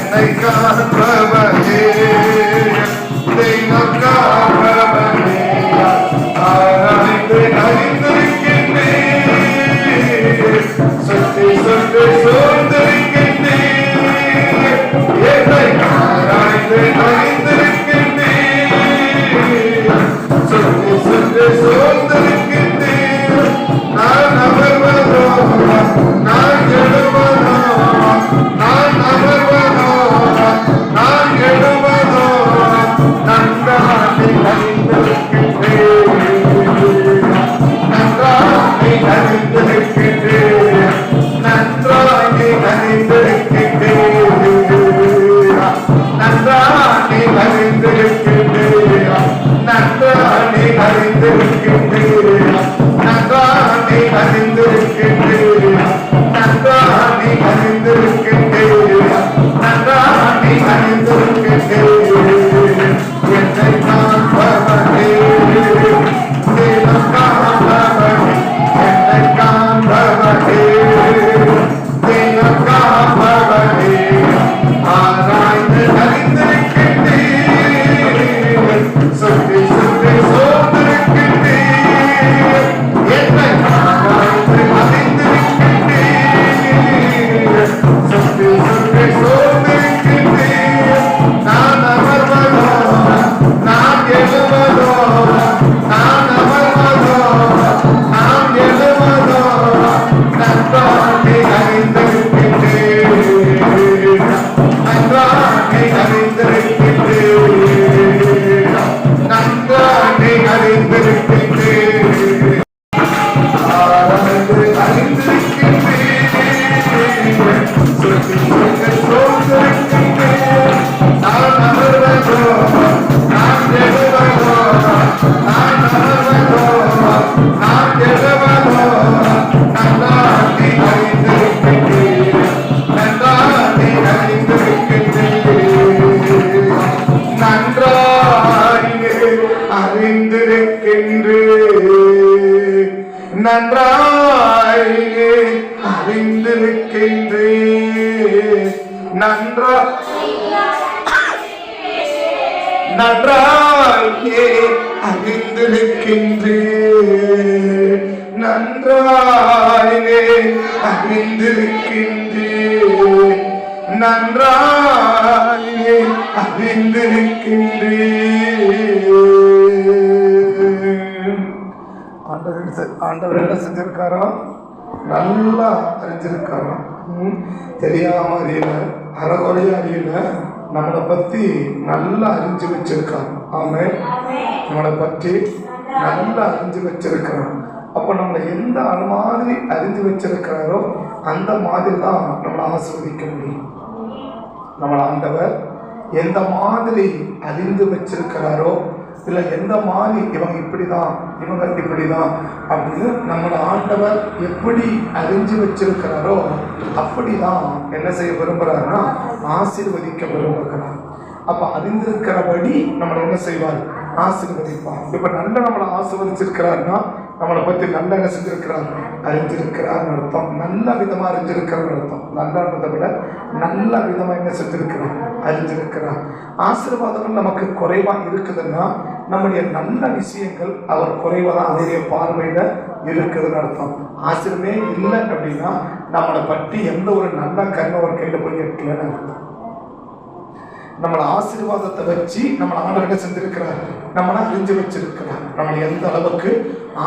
என்னை காண்பவனே தெய்வம் காண்பவனே ஆராய்ந்து அறிந்திருக்கின்றேன் சுற்றி சுற்றி சூழ்ந்திருக்கின்றேன் என்னை ஆராய்ந்து அறிந்திருக்கின்றேன் சுற்றி சுற்றி சூழ்ந்திருக்கின்றேன் நான் அமர்வதோ நான் எழுவதோ நான் அமர்வதோ நான் எழுவதோ நன்றானை அறிந்திருக்கின்றேன் நன்றானை அறிந்திருக்கின்றேன் நன்றானை அறிந்திருக்கின்றேன் நன்றானை அறிந்திருக்கின்றேன் நன்றானை அறிந்திருக்கின்றேன் நன்றானை அறிந்திருக்கின்றேன் நன்றானை அறிந்திருக்கின்றேன் நன்றானை அறிந்திருக்கின்றேன் என்னை காண்பவனே தெய்வம் காண்பவனே என்னை காண்பவனே தெய்வம் காண்பவனே ஆராய்ந்து அறிந்திருக்கின்றேன் சுற்றி சுற்றி சோர்ந்திருக்கின்றேன் என்னை ஆராய்ந்து அறிந்திருக்கின்றேன் சுற்றி சுற்றி சோர்ந்திருக்கின்றேன் நான் அமர்வதோ நான் எழுவதோ நான் அமர்வதோ நான் எழுவதோ நன்றானை அறிந்திருக்கின்றேன் நன்றானை அறிந்திருக்கின்றேன் நன்றானை அறிந்திருக்கின்றேன் ஆராய்ந்து அறிந்திருக்கின்றேன் சுற்றி சுற்றி சோர்ந்திருக்கின்றேன் நான் அமர்வதோ நான் எழுவதோ நான் அமர்வதோ நான் எழுவதோ நன்றானை அறிந்திருக்கின்றேன் நன்றானை அறிந்திருக்கின்றேன் நன்றாயினே அறிந்திருக்கின்றேன் நன்றாயினே அறிந்திருக்கின்றேன் நன்றாயே அறிந்திருக்கின்றேன் நன்றாயினே அறிந்திருக்கின்றேன் நன்றாயே அறிந்திருக்கின்றேன் ஆண்டவர் என்ன செஞ்சிருக்காரோ நல்லா அறிஞ்சிருக்காரோ தெரியாம அறியல அறகுறையா அறியல நம்மளை பத்தி நல்லா அறிஞ்சு வச்சிருக்கான் ஆமென் நம்மளை பற்றி நல்லா அறிஞ்சு வச்சிருக்கிறான் அப்போ நம்மளை எந்த மாதிரி அறிஞ்சு வச்சிருக்கிறாரோ அந்த மாதிரி தான் நம்மளை ஆசீர்வதிக்க முடியும் நம்மளை ஆண்டவர் எந்த மாதிரி அறிந்து வச்சிருக்கிறாரோ இல்லை எந்த மாதிரி இவங்க இப்படிதான் இவங்க இப்படிதான் அப்படின்னு நம்மளோட ஆண்டவர் எப்படி அறிஞ்சு வச்சிருக்கிறாரோ அப்படிதான் என்ன செய்ய விரும்புகிறாருன்னா ஆசீர்வதிக்க விரும்புகிறார். அப்போ அறிந்திருக்கிறபடி நம்மளை என்ன செய்வார்? ஆசீர்வதிப்பார். இப்போ நல்ல நம்மளை ஆசீர்வதிச்சிருக்கிறாருன்னா நம்மளை பற்றி நல்ல என்ன செஞ்சிருக்கிறார்? அறிஞ்சிருக்கிறார்னு அர்த்தம். நல்ல விதமாக அறிஞ்சிருக்கிறார்னு அர்த்தம். நல்லதை விட நல்ல விதமாக என்ன செஞ்சிருக்கிறார்? அறிஞ்சிருக்கிறார். ஆசீர்வாதங்கள் நமக்கு குறைவாக இருக்குதுன்னா நம்முடைய நல்ல விஷயங்கள் அவர் குறைவாக அவருடைய பார்வையில் இருக்குதுன்னு அர்த்தம். ஆசீர்வே இல்லை அப்படின்னா நம்மளை பற்றி எந்த ஒரு நல்ல கருணை ஒரு கையில் போய் இருக்கலன்னு அர்த்தம். நம்மளை ஆசீர்வாதத்தை வச்சு நம்மளை ஆண்டவர்கிட்ட செஞ்சிருக்கிறார், நம்மளை அறிஞ்சு வச்சிருக்கிறார், நம்மளை எந்த அளவுக்கு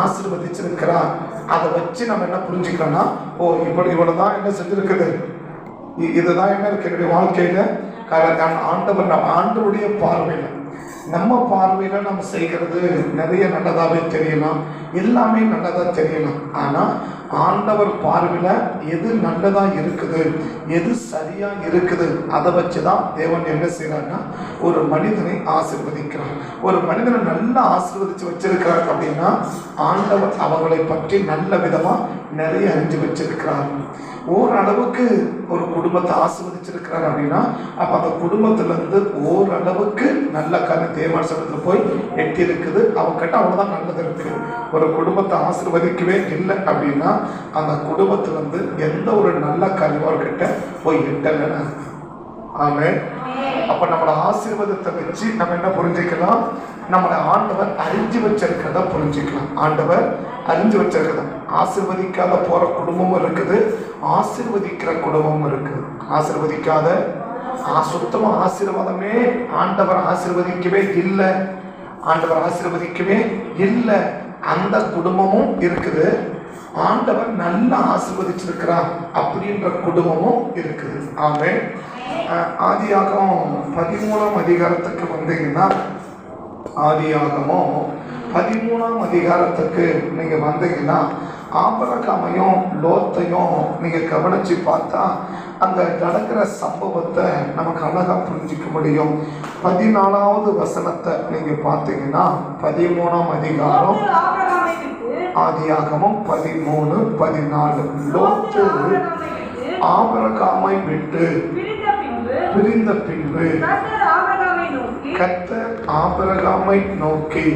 ஆசீர்வதிச்சிருக்கிறார் அதை வச்சு நம்ம என்ன புரிஞ்சுக்கலாம்னா, ஓ இப்படி இவ்வளவுதான் என்ன செஞ்சிருக்குது, இதுதான் என்ன இருக்கு என்னுடைய வாழ்க்கையில. ஆண்டவர் நம்ம ஆண்டவருடைய பார்வையில நம்ம பார்வையில நம்ம செய்கிறது நிறைய நல்லதாவே தெரியலாம், எல்லாமே நல்லதா தெரியலாம். ஆனா ஆண்டவர் பார்வையில எது நல்லதா இருக்குது, எது சரியா இருக்குது அதை வச்சுதான் தேவன் என்ன செய்யறாருன்னா ஒரு மனிதனை ஆசீர்வதிக்கிறார். ஒரு மனிதனை நல்லா ஆசீர்வதிச்சு வச்சிருக்கிறார் அப்படின்னா ஆண்டவர் அவர்களை பற்றி நல்ல விதமா நிறைய அறிஞ்சு வச்சிருக்கிறார். ஓரளவுக்கு ஒரு குடும்பத்தை ஆசீர்வதிச்சிருக்கிறார் அப்படின்னா அப்ப அந்த குடும்பத்துல இருந்து ஓரளவுக்கு நல்ல காரியம் தேவசனத்துல போய் எட்டி இருக்குது. அவங்ககிட்ட அவ்வளவுதான் நல்லது இருக்கு. ஒரு குடும்பத்தை ஆசீர்வதிக்கவே இல்லை அப்படின்னா அந்த குடும்பத்துல இருந்து எந்த ஒரு நல்ல காரியம் அவர்கிட்ட போய் எட்டலைன்னு. ஆமென். அப்ப நம்மளோட ஆசீர்வாதத்தை வச்சு நம்ம என்ன புரிஞ்சுக்கலாம்? நம்மளை ஆண்டவர் அறிஞ்சு வச்சிருக்கிறத புரிஞ்சுக்கலாம். ஆண்டவர் அறிஞ்சு வச்சிருக்கிறத. ஆசீர்வதிக்காத போற குடும்பமும் இருக்குது, ஆசீர்வதிக்கிற குடும்பமும் இருக்குது. ஆசீர்வதிக்காத சுத்தமா ஆசீர்வாதமே ஆண்டவர் ஆசீர்வதிக்கவே இல்லை, ஆண்டவர் ஆசீர்வதிக்கவே இல்லை அந்த குடும்பமும் இருக்குது. ஆண்டவர் நல்லா ஆசீர்வதிச்சிருக்கிறார் அப்படின்ற குடும்பமும் இருக்குது. ஆமென். ஆதியாகமம் 13ஆம் அதிகாரத்துக்கு வந்தீங்கன்னா, ஆதியாகமம் 13ஆம் அதிகாரத்துக்கு நீங்க வந்தீங்கன்னா, ஆபிரகாமையும் லோத்தையும் நீங்க கவனிச்சு பார்த்தா அங்க நடக்கிற சம்பவத்தை நமக்கு அழகா புரிஞ்சிக்க முடியும். 14வது வசனத்தை நீங்க பார்த்தீங்கன்னா, 13ஆம் அதிகாரம் ஆதியாகமம் 13:14. லோத்து ஆபிரகாமை விட்டு பிரிந்த பின்பு கர்த்தர் ஆபிரகாமை நோக்கி,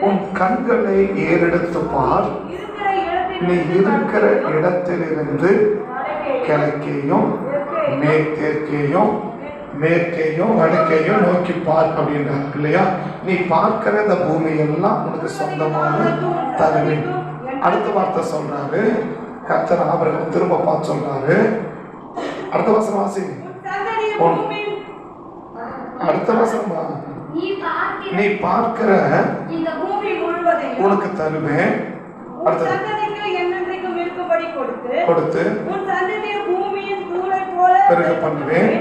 உன் கண்களை ஏறெடுத்து பார், நீ இருக்கிற இடத்திலிருந்து கிழக்கையும் மேற்கேயும் வடக்கையும் நோக்கி பார் அப்படின்றார் இல்லையா? நீ பார்க்கிற இந்த பூமி எல்லாம் உனக்கு சொந்தமாக தருவேன். அடுத்த வார்த்தை சொல்றாரு கர்த்தர் ஆபிரகாம், திரும்ப பார்த்து சொல்றாரு. அடுத்த வசனம் வாசி. அடுத்த வசனமா, நீ பார்க்கிற உனக்கு தருவேன். கொடுத்து பிறகு பண்ணுவேன்.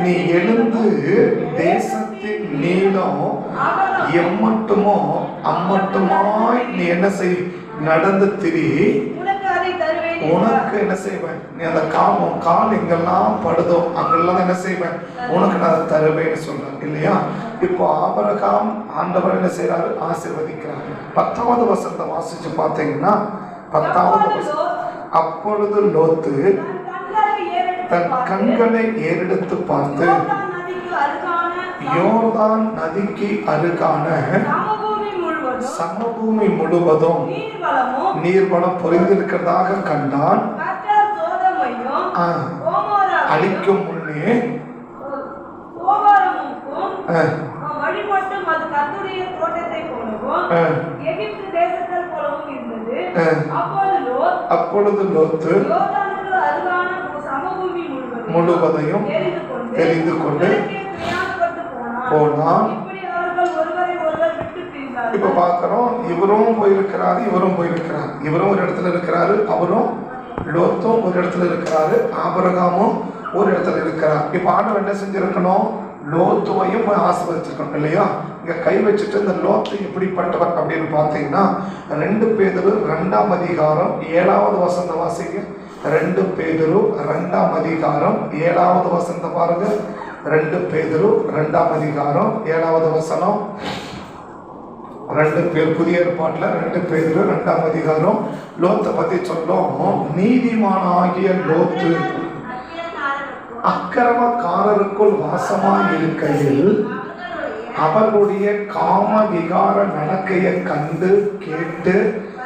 நீ எழுந்து தேசத்தின் நீளம் எம்மட்டுமோ அம்மட்டுமாய் நீ என்ன செய், நடந்து திரி, உனக்கு என்ன செய்வேன், நீ அந்த கால் எங்கெல்லாம் படுதோ அங்கெல்லாம் என்ன செய்வேன், உனக்கு நான் தருவேன்னு சொல்றேன் இல்லையா? இப்போ ஆபிரகாம் ஆண்டவர் என்ன செய்யறாரு, ஆசீர்வதிக்கிறாரு. 10வது வசனத்தை வாசிச்சு பார்த்தீங்கன்னா, 10வது வசனம், அப்பொழுது லோத்து தன் கண்களை ஏறெடுத்து பார்த்து யோர்தான் நதிக்கு அருகான சமபூமி முழுவதும் நீர்வளம் பொறிந்திருக்கிறதாக கண்டான். அழிக்கும் முன்னே அப்பொழுது லோத்து முழுவதையும் தெரிந்து கொண்டு போனான். இப்ப பாக்கிறோம், இவரும் போயிருக்கிறாரு, இவரும் போயிருக்கிறார். இவரும் ஒரு இடத்துல இருக்கிறாரு, அவரும் லோத்தும் ஒரு இடத்துல இருக்கிறாரு, ஆபிரகாமும் ஒரு இடத்துல இருக்கிறார். இப்ப ஆண்டவர் என்ன செஞ்சிருக்கணும், லோத்துவையும் ஆசீர்வதிச்சிருக்கணும் இல்லையா? இங்க கை வச்சுட்டு இந்த லோத்து எப்படிப்பட்டவர் அப்படின்னு பார்த்தீங்கன்னா, 2 பேதுரு 2ஆம் அதிகாரம் 7வது வசனத்தை வாசிங்க. 2 பேதுரு 2ஆம் அதிகாரம் 7வது வசனத்தை பாருங்க. 2 பேதுரு 2ஆம் அதிகாரம் 7வது வசனம். 2 பேர் புதிய ஏற்பாட்டுல 2 பேதுரு 2ஆம் அதிகாரம் லோத்தை பத்தி சொல்லும். நீதிமானாகிய லோத்து அக்கிரமக்காரருக்குள் வாசமாய் இருக்கையில் அவர்களுடைய காம விகார நடக்கையை கண்டு கேட்டு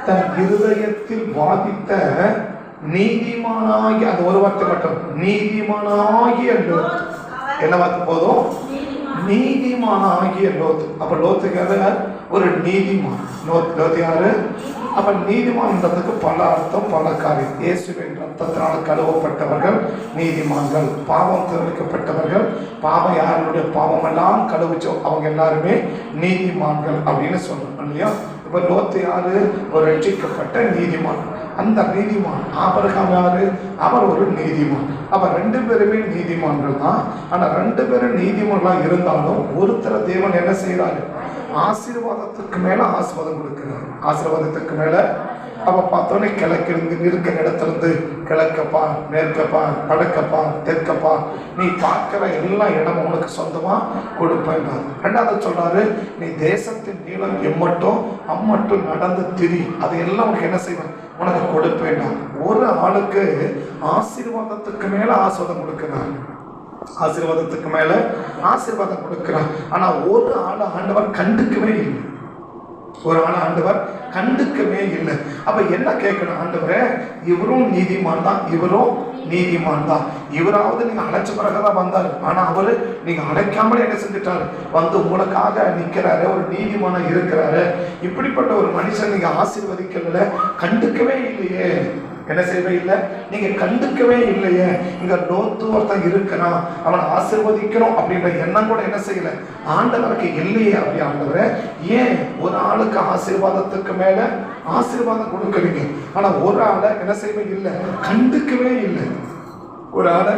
தன் இருதயத்தில் வாதித்த நீதிமானாகிய, அது ஒரு வார்த்தை மட்டும், நீதிமானாகிய லோத்து. என்ன வார்த்தை போதும், நீதிமானாகிய லோத்து. அப்ப லோத்துக்காக ஒரு நீதிமான். லோத்து யாரு? அப்ப நீதிமான்றதுக்கு பல அர்த்தம், பல காரியம். இயேசுவின் ரத்தத்தினால் கழுவப்பட்டவர்கள் நீதிமான்கள், பாவம் தெரிவிக்கப்பட்டவர்கள், பாவம் யாருடைய பாவம் எல்லாம் கழுவிச்சோ அவங்க எல்லாருமே நீதிமான்கள் அப்படின்னு சொல்றோம் இல்லையா? இப்ப லோத்து யாரு? ஒரு ரட்சிக்கப்பட்ட நீதிமான். அந்த நீதிமான் ஆபிரகாம் யாரு? அவர் ஒரு நீதிமான். அப்ப 2 பேருமே நீதிமான்கள் தான். ஆனா 2 பேரும் நீதிமான்களா இருந்தாலும் ஒருத்தர் தேவன் என்ன செய்யறாரு, ஆசீர்வாதத்துக்கு மேல ஆசீர்வாதம் கொடுக்கிறார். ஆசீர்வாதத்துக்கு மேல அப்ப பார்த்தோன்னே கிழக்கிருந்து இருக்கிற இடத்திலிருந்து கிழக்கப்பா, மேற்கப்பா, வடக்கப்பா, தெற்கப்பா, நீ பார்க்கிற எல்லா இடமும் உனக்கு சொந்தமா கொடுப்பேன். 2வது சொல்றாரு, நீ தேசத்தின் நீளம் எம்மட்டும் அம்மட்டும் நடந்து திரி, அது எல்லாம் உனக்கு என்ன செய்வேன், உனக்கு கொடுப்பேன். ஒரு ஆளுக்கு ஆசீர்வாதத்துக்கு மேல ஆசீர்வாதம் கொடுக்கிறார், ஆசீர்வாதத்துக்கு மேல ஆசீர்வாதம் கொடுக்கிறார். ஆனா ஒரு ஆள் ஆண்டவர் கண்டுக்கவே இல்லை. ஒரு ஆள் ஆண்டவர் கண்டுக்கவே இல்லை. அப்ப என்ன கேட்கணும், ஆண்டவரே இவரும் நீதிமான் தான், இவரும் நீதிமான் தான், இவராவது நீங்க அழைச்ச பிறகுதான் வந்தாரு, ஆனா அவரு நீங்க அழைக்காமலே என்ன செஞ்சுட்டாரு, வந்து உங்களுக்காக நிக்கிறாரு, ஒரு நீதிமான இருக்கிறாரு. இப்படிப்பட்ட ஒரு மனுஷன் நீங்க ஆசீர்வதிக்கல, கண்டுக்கவே இல்லையே, என்ன செய்யவே இல்லை, நீங்க கண்டுக்கவே இல்லையே. இங்க லோத்து ஒருத்தன் இருக்கிறான், அவனை ஆசீர்வதிக்கிறோம் அப்படின்ற எண்ணம் கூட என்ன செய்யல, ஆண்டவருக்கு இல்லையே. அப்படி ஆண்டவரை ஏன் ஒரு ஆளுக்கு ஆசீர்வாதத்துக்கு மேல ஆசீர்வாதம் கொடுக்குறீங்க, ஆனா ஒரு ஆளை என்ன செய்யவே இல்லை, கண்டுக்கவே இல்லை. ஒரு ஆளை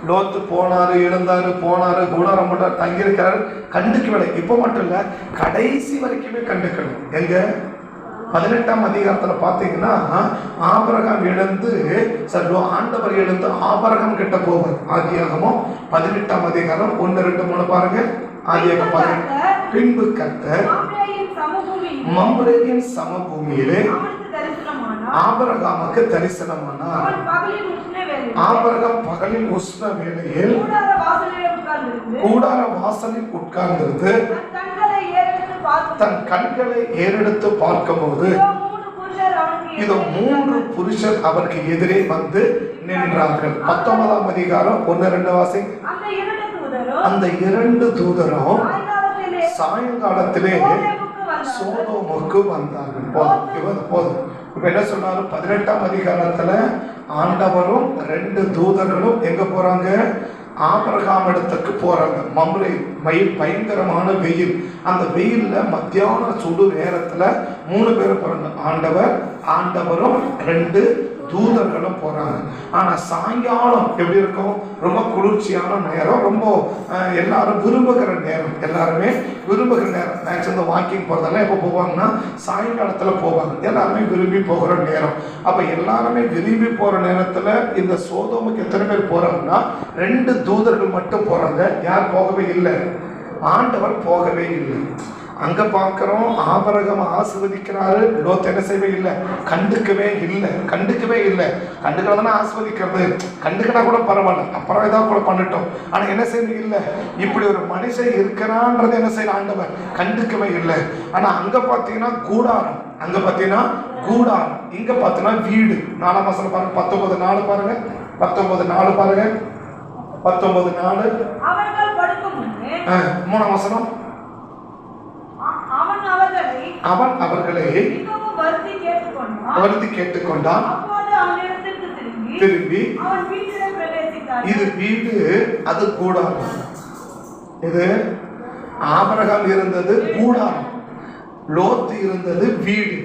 லோத்து போனாரு, எழுந்தாரு, போனாரு, கூடாரம் போட்டார், தங்கியிருக்கிறாரு, கண்டுக்கவில்லை. இப்போ மட்டும் இல்ல, கடைசி வரைக்குமே கண்டுக்கணும். எங்க 18ஆம் அதிகாரத்துல பாத்தீங்கன்னா ஆபிரகாம் எழுந்து ஆண்டவர் எழுந்து ஆபிரகாம் கிட்ட போவார். ஆதியாகமம் 18ஆம் அதிகாரம் 1, 2, 3 பாருங்க. ஆதியாகமம் 18. பின்பு கர்த்தர் மம்ரேயின் சமபூமியிலே ஆபிரகாமுக்கு தரிசனமானார். ஆபிரகாம் பகலில் உஷ்ண வேளையில் கூடார வாசலில் உட்கார்ந்திருந்து தன் கண்களை ஏறெடுத்து பார்க்கும்போது இதோ 3 புருஷர் அவருக்கு எதிரே வந்து நின்றார்கள். 19ஆம் அதிகாரம் 1, 2 வாசி. அந்த 2 தூதரும் சாயங்காலத்திலே சோதோமுக்கு வந்தார்கள். போதும். இப்ப என்ன சொன்னாரு, 18ஆம் அதிகாரத்துல ஆண்டவரும் 2 தூதர்களும் எங்க போறாங்க, ஆபிரகாம் இடத்துக்கு போறாங்க. மம்ரே மயில், பயங்கரமான வெயில். அந்த வெயில்ல மத்தியான சுடு நேரத்துல 3 பேரும் போறாங்க. ஆண்டவரும் 2 தூதர்களும் போறாங்க. ஆனா சாயங்காலம் எப்படி இருக்கும், ரொம்ப குளிர்ச்சியான நேரம், ரொம்ப எல்லாரும் விரும்புகிற நேரம், எல்லாருமே விரும்புகிற நேரம். மேக்ஸிமம் வாக்கிங் போறதெல்லாம் எப்போ போவாங்கன்னா சாயங்காலத்துல போவாங்க, எல்லாருமே விரும்பி போகிற நேரம். அப்ப எல்லாருமே விரும்பி போற நேரத்துல இந்த சோதோமுக்கு எத்தனை பேர் போறாங்கன்னா 2 தூதர்கள் மட்டும் போறாங்க. யார் போகவே இல்லை, ஆண்டவர் போகவே இல்லை. அங்க பார்க்கிறோம், ஆபிரகாம் ஆசீர்வதிக்கிறாரு, லோத் என்ன செய்யவே இல்லை, கண்டுக்கவே இல்லை. கண்டுக்கிறதுனா ஆசீர்வதிக்கிறது, கண்டுக்கிட்டா கூட பரவாயில்ல, அப்புறம் ஏதாவது கூட பண்ணிட்டோம். ஆனா என்ன செய்ய இல்லை, இப்படி ஒரு மனுஷன் இருக்கிறான்றது என்ன செய்யற ஆண்டவர் கண்டுக்கவே இல்லை. ஆனா அங்க பாத்தீங்கன்னா கூடாரம், இங்க பாத்தீங்கன்னா வீடு. 4ஆம் வசனம் பாருங்க, 19:4 பாருங்க, 19:4 பாருங்க, 19:4. 3ஆம் வசனம். அவன் அவர்களை வருத்தி கேட்டுக்கொண்டான். திரும்பி இது வீடு, அது கூடாரம். இது ஆபிரகாம் இருந்தது கூடாரம், லோத்து இருந்தது வீடு.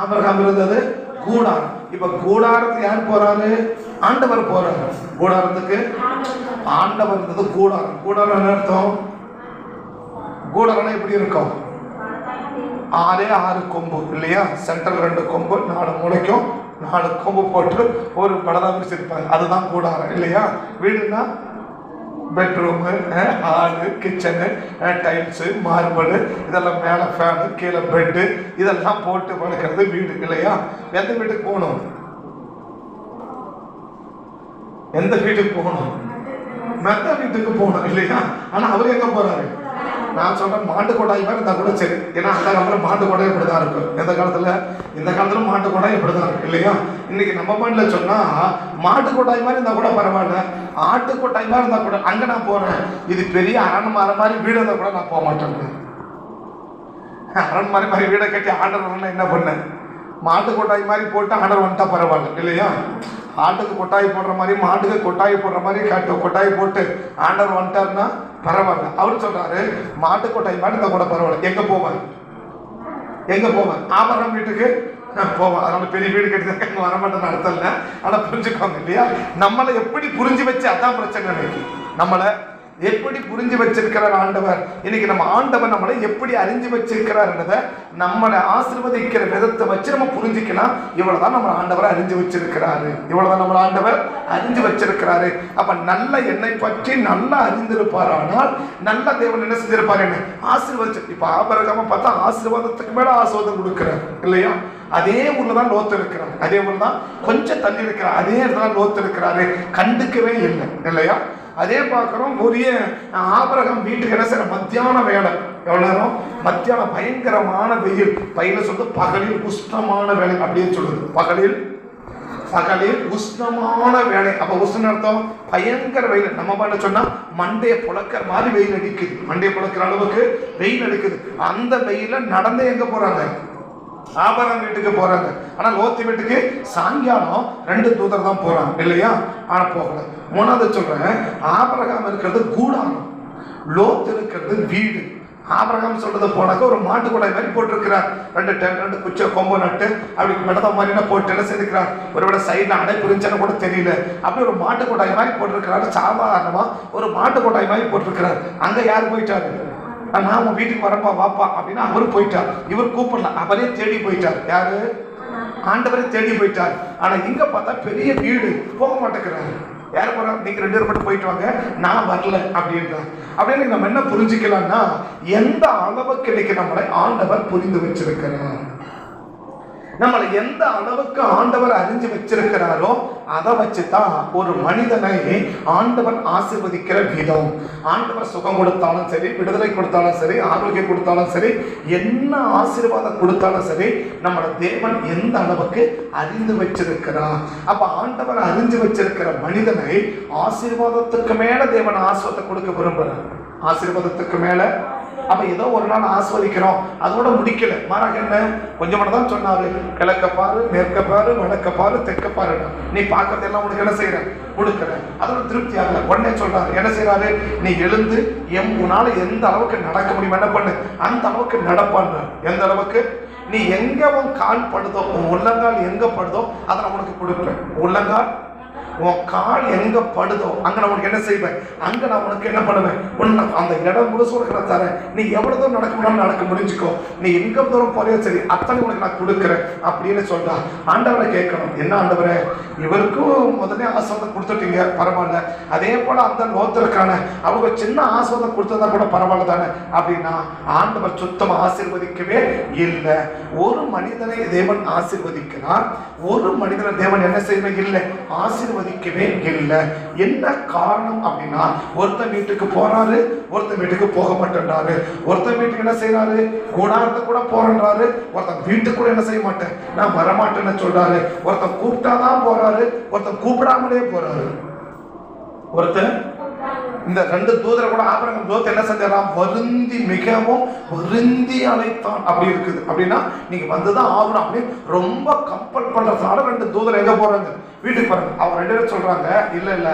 ஆபிரகாம் இருந்தது கூடாரம். இப்ப கூடாரத்துக்கு யார் போறாரு, ஆண்டவர் போறாரு. கூடாரத்துக்கு ஆண்டவர் இருந்தது. கூடாரம் என்ன அர்த்தம், கூடாரம் எப்படி இருக்கும், 6 கொம்பு இல்லையா, சென்ட்ரல் 2 கொம்பு, 4 மூளைக்கும் 4 கொம்பு போட்டு ஒரு படலாம் விரிச்சிருப்பாங்க, அதுதான் கூடாரம் இல்லையா. வீடுன்னா bedroom, hall, kitchen, tiles, marble, இதெல்லாம் மேலே ஃபேனு, கீழே பெட்டு, இதெல்லாம் போட்டு படுக்கிறது வீடு இல்லையா. எந்த வீட்டுக்கு போகணும், மெத்த வீட்டுக்கு போகணும் இல்லையா. ஆனா அவர் எங்க போறாரு, நான் சொல்றேன் மாட்டு கொட்டாய் மாதிரி இருந்தா கூட சரி. ஏன்னா அந்த காலத்துல மாட்டு கொட்டாய் இப்படிதான் இருக்கும். இந்த காலத்துல மாட்டு கொட்டாய் இப்படிதான் இருக்கு இல்லையா. இன்னைக்கு நம்ம மைண்ட்ல சொன்னா மாட்டு கொட்டாய் மாதிரி இருந்தா கூட பரவாயில்ல, ஆட்டு கொட்டாய் மாதிரி இருந்தா கூட அங்க நான் போறேன். இது பெரிய அரண்மனை மாதிரி வீடு இருந்தா கூட நான் போக மாட்டேன். அரண்மனை மாதிரி வீடை கட்டி ஆண்டவர் என்ன பண்ண, மாட்டு கொட்டாய் மாதிரி போட்டு ஆண்டவர் வந்துட்டா பரவாயில்ல இல்லையா. ஆட்டுக்கு கொட்டாய் போடுற மாதிரி, மாட்டுக்கு கொட்டாய் போடுற மாதிரி கொட்டாய் போட்டு ஆண்டவர் வந்துட்டாருன்னா பரவாயில்ல. அவர் சொல்றாரு மாட்டு கொட்டாய் மாதிரி இருந்தா கூட பரவாயில்ல. எங்க போவேன், ஆபரணம் வீட்டுக்கு போவேன். அதனால பெரிய வீடு கட்டி வரமாட்டேன்னு அர்த்தம் இல்லை. ஆனா புரிஞ்சுக்கோங்க இல்லையா, நம்மளை எப்படி புரிஞ்சு வச்சு, அதான் பிரச்சனை. நம்மளை எப்படி புரிஞ்சு வச்சிருக்கிறார் ஆண்டவர். இன்னைக்கு நம்ம ஆண்டவர் நம்மளை எப்படி அறிஞ்சு வச்சிருக்கிறார்ன்றத நம்மளை ஆசீர்வதிக்கிற விதத்தை வச்சு நம்ம புரிஞ்சுக்கலாம். இவ்வளவுதான் நம்ம ஆண்டவர் அறிஞ்சு வச்சிருக்கிறாரு. அப்ப நல்ல என்னை பற்றி நல்லா அறிந்திருப்பார். ஆனால் நல்ல தேவன் என்ன செஞ்சிருப்பாரு, என்ன ஆசீர்வதிச்சு. இப்ப ஆபிரகாமை பார்த்தா ஆசீர்வாதத்துக்கு மேல ஆசீர்வாதம் கொடுக்கிறார் இல்லையா. அதே ஊர்ல தான் லோத்து இருக்கிறார், அதே ஊர்ல தான் கொஞ்சம் தள்ளி இருக்கிறார், அதே இடத்துல தான் லோத்து இருக்கிறாரு, கண்டுக்கவே இல்லை இல்லையா. அதே பார்க்கிறோம், ஆபிரகாம் வீட்டுக்கு என்ன செய்யற, மத்தியான வேலை எவ்வளவு நேரம்? மத்தியானம் பயங்கரமான வெயில். பையில சொல்றது பகலில் உஷ்ணமான வேலை அப்படின்னு சொல்லுது. பகலில் உஷ்ணமான வேலை. அப்ப உஷ்ண அர்த்தம் பயங்கர வெயில். நம்ம பண்ண சொன்னா மண்டைய புழக்கிற மாதிரி வெயில் அடிக்குது. மண்டைய புழக்கிற அளவுக்கு வெயில் அடிக்குது. அந்த வெயில நடந்து எங்க போறாங்க? ஆபரகம் வீட்டுக்கு போறாங்க. ஆனா லோத்து வீட்டுக்கு சாயங்காலம் 2 தூதர் தான் போறாங்க இல்லையா? ஆனா போகல. மூணாவது சொல்றேன், ஆபரகம் இருக்கிறது கூடாரம், லோத்து இருக்கிறது வீடு. ஆபிரகாம் சொல்றது போனாக்க ஒரு மாட்டு கொடாய் மாதிரி போட்டிருக்கிறார். 2 டென்ட் 2 குச்சை கொம்பு நட்டு அப்படி மெடத மாதிரி போட்டு என்ன செய்திருக்கிறார். ஒருவேளை சைடில் அடைப்பு இருந்துச்சுன்னு கூட தெரியல. அப்படி ஒரு மாட்டு கொடாய் மாதிரி போட்டிருக்கிறாரு. சாதாரணமா ஒரு மாட்டு கொடாய் மாதிரி போட்டிருக்கிறார். அங்க யாரு போயிட்டாரு? நான் உன் வீட்டுக்கு வரப்பா வாப்பா அப்படின்னா அவரு போயிட்டார். இவர் கூப்பிடல, அவரே தேடி போயிட்டார். யாரு? ஆண்டவரே தேடி போயிட்டார். ஆனா இங்க பார்த்தா பெரிய வீடு, போக மாட்டேங்கிறாரு. யார் போறா? நீங்க 2 பேர் மட்டும் போயிட்டு வாங்க, நான் வரல அப்படின்றார். அப்படின்னு நம்ம என்ன புரிஞ்சுக்கலாம்னா, எந்த அளவுக்கு இன்னைக்கு நம்மளை ஆண்டவர் புரிந்து வச்சிருக்கிறார், நம்மளை எந்த அளவுக்கு ஆண்டவர் அறிஞ்சு வச்சிருக்கிறாரோ அதை வச்சுதான் ஒரு மனிதனை ஆண்டவர் ஆசீர்வதிக்கிற விதம். ஆண்டவர் சுகம் கொடுத்தாலும் சரி, விடுதலை கொடுத்தாலும் சரி, ஆரோக்கியம் கொடுத்தாலும் சரி, என்ன ஆசீர்வாதம் கொடுத்தாலும் சரி, நம்மளோட தேவன் எந்த அளவுக்கு அறிந்து வச்சிருக்கிறார். அப்ப ஆண்டவர் அறிஞ்சு வச்சிருக்கிற மனிதனை ஆசீர்வாதத்துக்கு மேல தேவன் ஆசீர்வாதத்தை கொடுக்க விரும்புறார். ஆசீர்வாதத்துக்கு மேல. அப்ப ஏதோ ஒரு நாள் ஆஸ்வதிக்கிறோம், அதோட முடிக்கல. மாறாக என்ன, கொஞ்சம் மட்டும் தான் சொன்னாரு. கிழக்க பாரு, மேற்க பாரு, வடக்க பாரு, தெற்க பாரு, நீ பார்க்கறது எல்லாம் உனக்கு என்ன செய்யற? கொடுக்குற. அதோட திருப்தி ஆகல. உடனே சொல்றாரு, என்ன செய்யறாரு? நீ எழுந்து உன்னால எந்த அளவுக்கு நடக்க முடியும் என்ன பண்ணு, அந்த அளவுக்கு நடப்பான்னு. எந்த அளவுக்கு? நீ எங்க உன் கால் படுதோ, உன் உள்ளங்கால் எங்க படுதோ அதை நான் உனக்கு கொடுப்பேன். உள்ளங்கால் உன் கால் எங்க படுதோ அங்க நான் உனக்கு என்ன செய்வேன், அங்க நான் உனக்கு என்ன பண்ணுவேன், அந்த இடம் முழுசு உனக்கு நான் தரேன். நீ எவ்வளவு தூரம் நடக்க முடியாம நடக்க முடிஞ்சுக்கோ, நீ எங்க தூரம் போறியோ சரி, அத்தனை உனக்கு நான் கொடுக்குறேன் அப்படின்னு சொல்றா. ஆண்டவரை கேட்கணும், என்ன ஆண்டவரே, இவருக்கும் முதலே ஆசீர்வாதம் கொடுத்துட்டீங்க, பரவாயில்ல. அதே போல அந்த லோத்தருக்கான அவங்க சின்ன ஆசீர்வாதம் கொடுத்ததா கூட பரவாயில்ல தானே அப்படின்னா, ஆண்டவர் சுத்தமா ஆசீர்வதிக்கவே இல்லை. ஒரு மனிதனை தேவன் ஆசீர்வதிக்கிறார், ஒரு மனிதனை தேவன் என்ன செய்யவே இல்லை, ஆசீர்வதிக்கவே இல்லை. என்ன காரணம் அப்படின்னா, ஒருத்தன் வீட்டுக்கு போறாரு, ஒருத்தன் வீட்டுக்கு போக மாட்டேன்றாரு. ஒருத்தன் வீட்டுக்கு என்ன செய்யறாரு, கூடாரத்தை கூட போறன்றாரு. ஒருத்தன் வீட்டுக்கு கூட என்ன செய்ய மாட்டேன், நான் வரமாட்டேன்னு சொல்றாரு. ஒருத்தன் கூப்பிட்டாதான் போறாரு, ஒருத்தன் கூப்பிடாமலே போறாரு. ஒருத்தன் இந்த 2 தூதரை கூட ஆபிரகாம் லோத்து என்ன செஞ்சாராம், வருந்தி மிகவும் வருந்தி அழைத்தான் அப்படி இருக்குது. அப்படின்னா நீங்க வந்துதான் ஆகணும் அப்படின்னு ரொம்ப கம்பல் பண்றதுனால 2 தூதர் எங்க போறாங்க, வீட்டுக்கு போறாங்க. அவங்க 2 பேரும் சொல்றாங்க, இல்ல இல்ல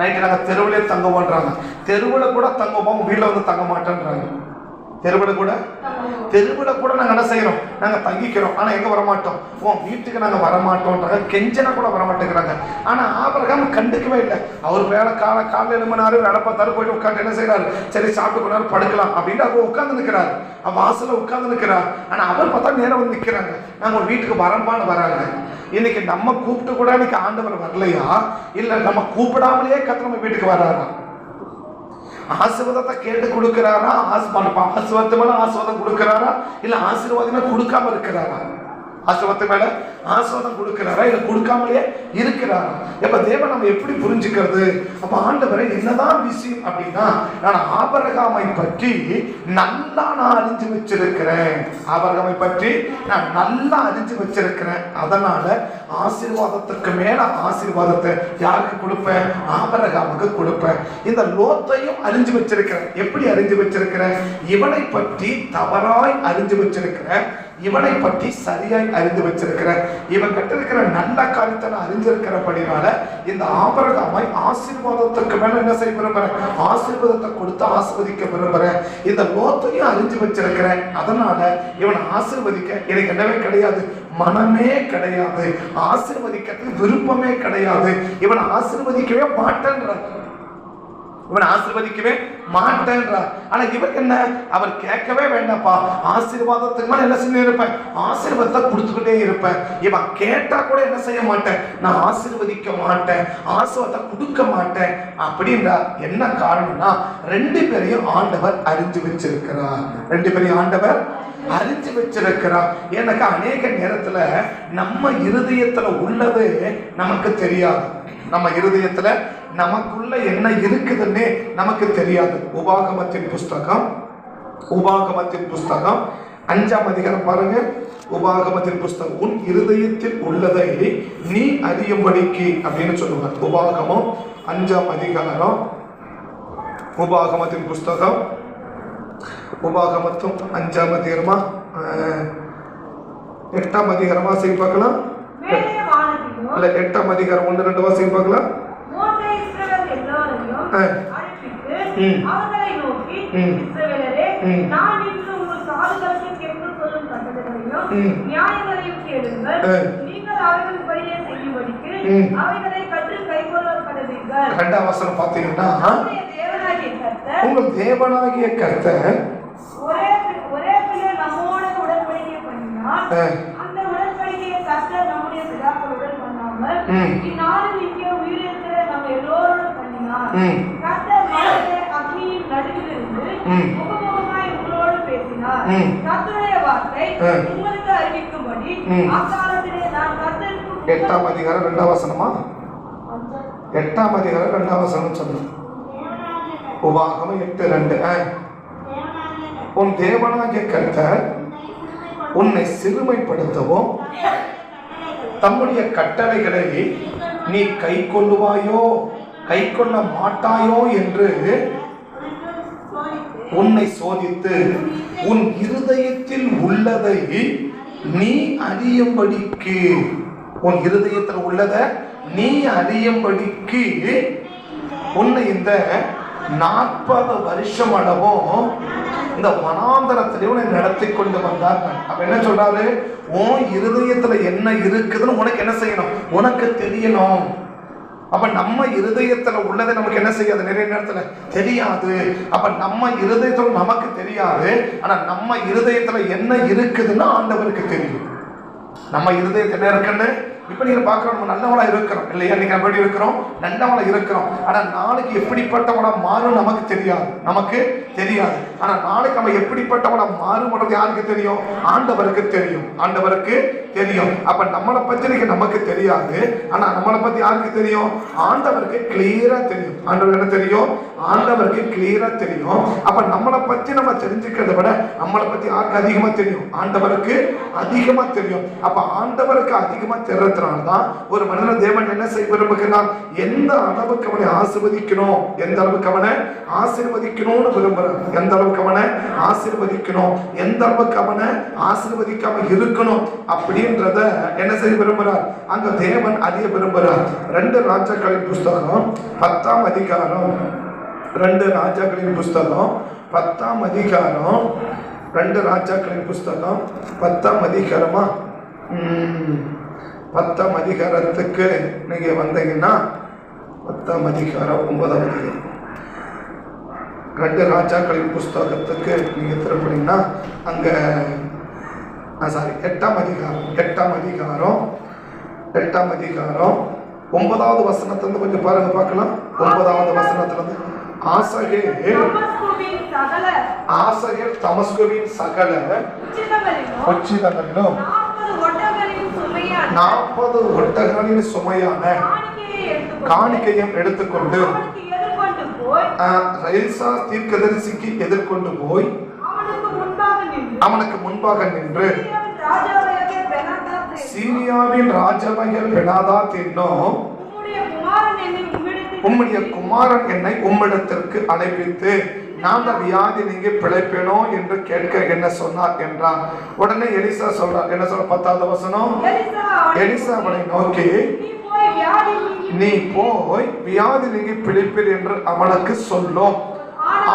நைட்டு நாங்க தெருவிலே தங்குவோன்றாங்க. தெருவுல கூட தங்குவோம், வீட்டுல வந்து தங்க மாட்டேன்றாங்க. தெருவிட கூட நாங்க என்ன செய்யறோம், நாங்க தங்கிக்கிறோம், ஆனா எங்க வரமாட்டோம், உன் வீட்டுக்கு நாங்க வரமாட்டோம்ன்றாங்க. கெஞ்சனா கூட வரமாட்டேங்கிறாங்க. ஆனா ஆபிரகாம் கண்டுக்கவே இல்லை. அவர் வேலை காலைல எழும்பினாரு, வேலை பார்த்தாரு, போயிட்டு உட்காந்து என்ன செய்யறாரு, சரி சாப்பிட்டு கொண்டாரு படுக்கலாம் அப்படின்னு அவர் உட்கார்ந்து நிற்கிறாரு. வாசல்ல உட்கார்ந்து நிற்கிறார். ஆனா அவர் பார்த்தா நேரம் வந்து நிற்கிறாங்க, நாங்க ஒரு வீட்டுக்கு வரம்பான்னு வராங்க. இன்னைக்கு நம்ம கூப்பிட்டு கூட இன்னைக்கு ஆண்டவர் வரலையா, இல்ல நம்ம கூப்பிடாமலேயே கத்த நம்ம வீட்டுக்கு வராரா? ஆசீர்வாதத்தை கேட்டு கொடுக்கிறாரா, ஆசீர்வாதத்து மேல ஆசீர்வாதம் கொடுக்கிறாரா, இல்ல ஆசீர்வாதமே கொடுக்காம இருக்கிறாரா? ஆசீர்வாதத்து மேல ஆசீர்வாதம் கொடுக்கிறாரா, இல்ல கொடுக்காமலே இருக்கிறாரா? இப்ப தேவன் நம்ம எப்படி புரிஞ்சுக்கிறது? அப்ப ஆண்டவரை என்னதான் விஷயம் அப்படின்னா, நான் ஆபிரகாமை பற்றி நல்லா நான் அறிஞ்சு வச்சிருக்கிறேன். ஆபிரகாமை பற்றி நான் நல்லா அறிஞ்சு வச்சிருக்கிறேன். அதனால ஆசீர்வாதத்துக்கு மேல ஆசீர்வாதத்தை யாருக்கு கொடுப்பேன், ஆபிரகாமுக்கு கொடுப்பேன். இந்த லோத்தையும் அறிஞ்சு வச்சிருக்கிறேன். எப்படி அறிஞ்சு வச்சிருக்கிறேன்? இவனை பற்றி தவறாய் அறிஞ்சு வச்சிருக்கிறேன், இவனை பற்றி சரியாய் அறிந்து வச்சிருக்கிறேன். இவன் கிட்ட இருக்கிற நல்ல காரியத்தை நான் அறிஞ்சிருக்கிறபடினால இந்த ஆபிரகாமை ஆசீர்வாதத்துக்கு மேல என்ன செய்ய விரும்புறேன், ஆசீர்வாதத்தை கொடுத்து ஆசீர்வதிக்க விரும்புறேன். இந்த லோத்தையும் அறிஞ்சு வச்சிருக்கிறேன். அதனால இவனை ஆசீர்வதிக்க எனக்கு என்னவே கிடையாது, மனமே கிடையாது, ஆசீர்வதிக்கிறதுக்கு விருப்பமே கிடையாது. இவனை ஆசீர்வதிக்கவே மாட்டேன்றார், இவன் ஆசீர்வதிக்கவே மாட்டேன்றார். ஆனா இவர் என்ன, அவர் கேட்கவே வேண்டாப்பா, ஆசீர்வாதத்துக்கு மேல என்ன செஞ்சு இருப்பேன், ஆசீர்வாதத்தை கொடுத்துக்கிட்டே இருப்பேன். இவன் கேட்டா கூட என்ன செய்ய மாட்டேன், நான் ஆசீர்வதிக்க மாட்டேன், ஆசீர்வாதத்தை கொடுக்க மாட்டேன் அப்படின்றார். என்ன காரணம்னா, 2 பேரையும் ஆண்டவர் அறிஞ்சு வச்சிருக்கிறார். 2 பேரையும் ஆண்டவர் அறிஞ்சு வச்சிருக்கிறார். எனக்கு அநேக நேரத்துல நம்ம இருதயத்துல உள்ளது நமக்கு தெரியாது. நம்ம இருதயத்துல நமக்குள்ள என்ன இருக்குதுன்னு நமக்கு தெரியாது. உபாகமத்தின் புஸ்தகம் உபாகமத்தின் புஸ்தகம் 5ஆம் அதிகாரம் பாருங்க. உபாகமத்தின் புஸ்தகம் உன் இருதயத்தில் உள்ளதை நீ அறியும்படிக்கு அப்படின்னு சொல்லுவார். உபாகமம் 5ஆம் அதிகாரம், உபாகமத்தின் புஸ்தகம், உபாகமத்தும் 5ஆம் அதிகாரமா 8ஆம் அதிகாரமா வாசிக்க பார்க்கலாம். இல்ல 8ஆம் அதிகாரம் 1-2 வாசிக்க பார்க்கலாம். இரண்டாம் வசனம் பாத்தீங்கன்னா, உங்கள் தேவனாகிய கர்த்தர் ஒரே நம்மோட உடன்படிக்கை பண்ணினார். அந்த உடன்படிக்கையை கர்த்தர் நம்முடைய பிதாக்களுடன் பண்ணாமல் இந்நாளில் இங்கே உயிரிழக்கிற நம்ம எல்லோரோடும் பண்ணினார். கர்த்தர் மலையிலே அக்னியின் நடுவிலிருந்து முகமுகமாய் உங்களோடு பேசினார். கர்த்தருடைய வார்த்தை உங்களுக்கு அறிவிக்கும்படி அக்காலத்திலே நான் கர்த்தருக்கு 8ஆம் அதிகாரம் 2ஆம் வசனமா 8ஆம் அதிகாரம் 2ஆம் வசனம் சொல்லுங்க. உபாகமம் 8:2 உன் தேவனாகிய கர்த்தர் உன்னை சிறுமைப்படுத்தவும் தம்முடைய கட்டளைகளை நீ கை கொள்ளுவாயோ கை கொள்ள மாட்டாயோ என்று உன்னை சோதித்து உன் இருதயத்தில் உள்ளதை நீ அறியும்படிக்கு, உன் இருதயத்தில் உள்ளதை நீ அறியும்படிக்கு உன்னை இந்த 40 வருஷம் அளவும் இந்த வனாந்தரத்திலே உன்னை நடத்தி கொண்டு வந்தார். அப்ப என்ன சொல்றாரு? உன் இருதயத்துல என்ன இருக்குதுன்னு உனக்கு என்ன செய்யணும்? உனக்கு தெரியணும். அப்ப நம்ம இருதயத்துல உள்ளதை நமக்கு என்ன செய்யாது? நிறைய நேரத்துல தெரியாது. அப்ப நம்ம இருதயத்துல நமக்கு தெரியாது. ஆனா நம்ம இருதயத்துல என்ன இருக்குதுன்னு ஆண்டவருக்கு தெரியும். நம்ம இருதயத்துல என்ன இருக்குன்னு இப்ப நீங்க பாக்குறோம், நம்ம நல்லவளா இருக்கிறோம் இல்லையா? இன்னைக்கு எப்படி இருக்கிறோம்? நல்லவளா இருக்கிறோம். ஆனா நாளைக்கு எப்படிப்பட்டவளா மாறும் நமக்கு தெரியாது. நமக்கு தெரியாது. ஆனா நாளைக்கு நம்ம எப்படிப்பட்டவளா மாறும் யாருக்கு தெரியும்? ஆண்டவருக்கு தெரியும். ஆண்டவருக்கு தெரியும். அப்ப நம்மளை பத்தி நமக்கு தெரியாது. ஆனா நம்மளை பத்தி யாருக்கு தெரியும்? ஆண்டவருக்கு கிளியரா தெரியும். ஆண்டவருக்கு என்ன தெரியும்? ஆண்டவருக்கு கிளியரா தெரியும். அப்ப நம்மளை பத்தி நம்ம தெரிஞ்சுக்கிறத விட நம்மளை பத்தி யாருக்கு அதிகமா தெரியும்? ஆண்டவருக்கு அதிகமா தெரியும். அப்ப ஆண்டவருக்கு அதிகமா தெரியறதுனாலதான் ஒரு மனிதன தேவன் என்ன செய்ய விரும்புகிறார்? எந்த அளவுக்கு அவனை ஆசீர்வதிக்கணும், எந்த அளவுக்கு அவனை ஆசீர்வதிக்கணும்னு விரும்புறார். எந்த அளவுக்கு அவனை ஆசீர்வதிக்கணும், எந்த அளவுக்கு அவனை ஆசீர்வதிக்காம இருக்கணும் அப்படின்றத என்ன செய்ய விரும்புறார்? அங்க தேவன் அறிய விரும்புறார். 2 ராஜாக்களின் புஸ்தகம் 10ஆம் அதிகாரம், 2 ராஜாக்களின் புஸ்தகம் 10ஆம் அதிகாரம், 2 ராஜாக்களின் புஸ்தகம் 10ஆம் அதிகாரமா 10ஆம் அதிகாரத்துக்கு நீங்க வந்தீங்கன்னா 10ஆம் அதிகாரம் 9ஆம் அதிகாரம் 2 ராஜாக்களின் புஸ்தகத்துக்கு நீங்க திருப்பினீங்கன்னா அங்க 8ஆம் அதிகாரம் 8ஆம் அதிகாரம் 9வது வசனத்திலிருந்து கொஞ்சம் பாருங்க பார்க்கலாம். 9வது வசனத்திலிருந்து ஆசகேல் தமஸ்குவின் சகல உச்சிதங்களிலும் 40 ஒட்டகங்களின் சுமையான காணிக்கையும் எடுத்துக்கொண்டு எலிசா தீர்க்கதரிசிக்கு எதிர்கொண்டு போய் அவனுக்கு முன்பாக நின்று சீரியாவின் ராஜாவாகிய பெனாதாத் என்னும் உம்முடைய குமாரன் என்னை உம்மிடத்திற்கு அழைப்பித்து நான் வியாதி நீங்க பிழைப்பேனோ என்று கேட்க என்ன சொன்னார் என்றான். உடனே எலிசா சொல்றார். என்ன சொல்ற? 10வது வசனம். எலிசா அவனை நோக்கி நீ போய் வியாதி நீங்கி பிழைப்பீர் என்று அவனுக்கு சொல்லும்.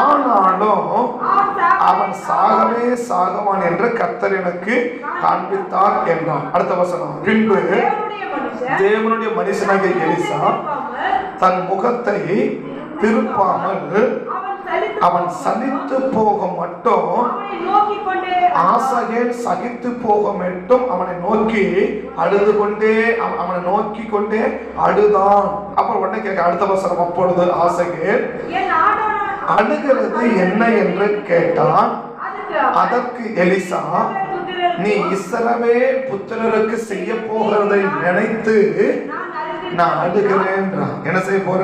ஆனாலும் அவன் சாகவே சாகவான் என்று கர்த்தர் எனக்கு காண்பித்தார் என்றான். அடுத்த வசனம். பின்பு தேவனுடைய மனுஷனாகிய எலிசா தன் முகத்தை திருப்பாமல் அவன் சலித்து போக மட்டும் ஆசகேல் சகித்து போக மட்டும் அவனை நோக்கி அழுது கொண்டே அவனை நோக்கி கொண்டே அழுதான். அப்புறம் உடனே கேட்க அடுத்த வசனம். அப்பொழுது ஆசகேல் அழுகிறது என்ன என்று கேட்டான். அதற்கு எலிசா நீ இஸ்ரவேல் புத்திரருக்கு செய்ய போகிறதை நினைத்து நான் அழுகிறேன்றான். என்ன செய்ய போற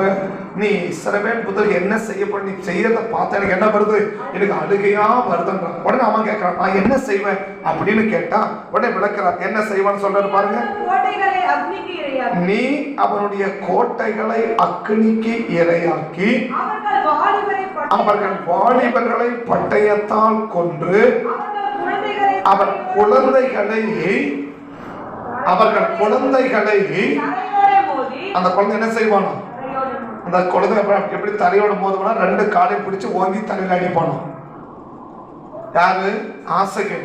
நீ? இஸ்ரவேல் புத்திரர் என்ன செய்ய போற? நீ செய்யறத பார்த்து எனக்கு என்ன வருது? எனக்கு அழுகையா வருதுன்றான். உடனே அவன் கேட்கறான், நான் என்ன செய்வேன் அப்படின்னு கேட்டா உடனே விளக்குறான். என்ன செய்வான்னு சொல்றாரு பாருங்க. நீ அவனுடைய கோட்டைகளை அக்னிக்கு இரையாக்கி அவர்கள் வாலிபர்களை பட்டயத்தால் கொன்று அவர்கள் குழந்தைகளை அந்த குழந்தை என்ன செய்வானோ? அந்த குழந்தை எப்படி தரையோட மோதுவானா? 2 காலை பிடிச்சு ஓங்கி தலையில அடிப்பானோ. யாரு? ஆசைகள்.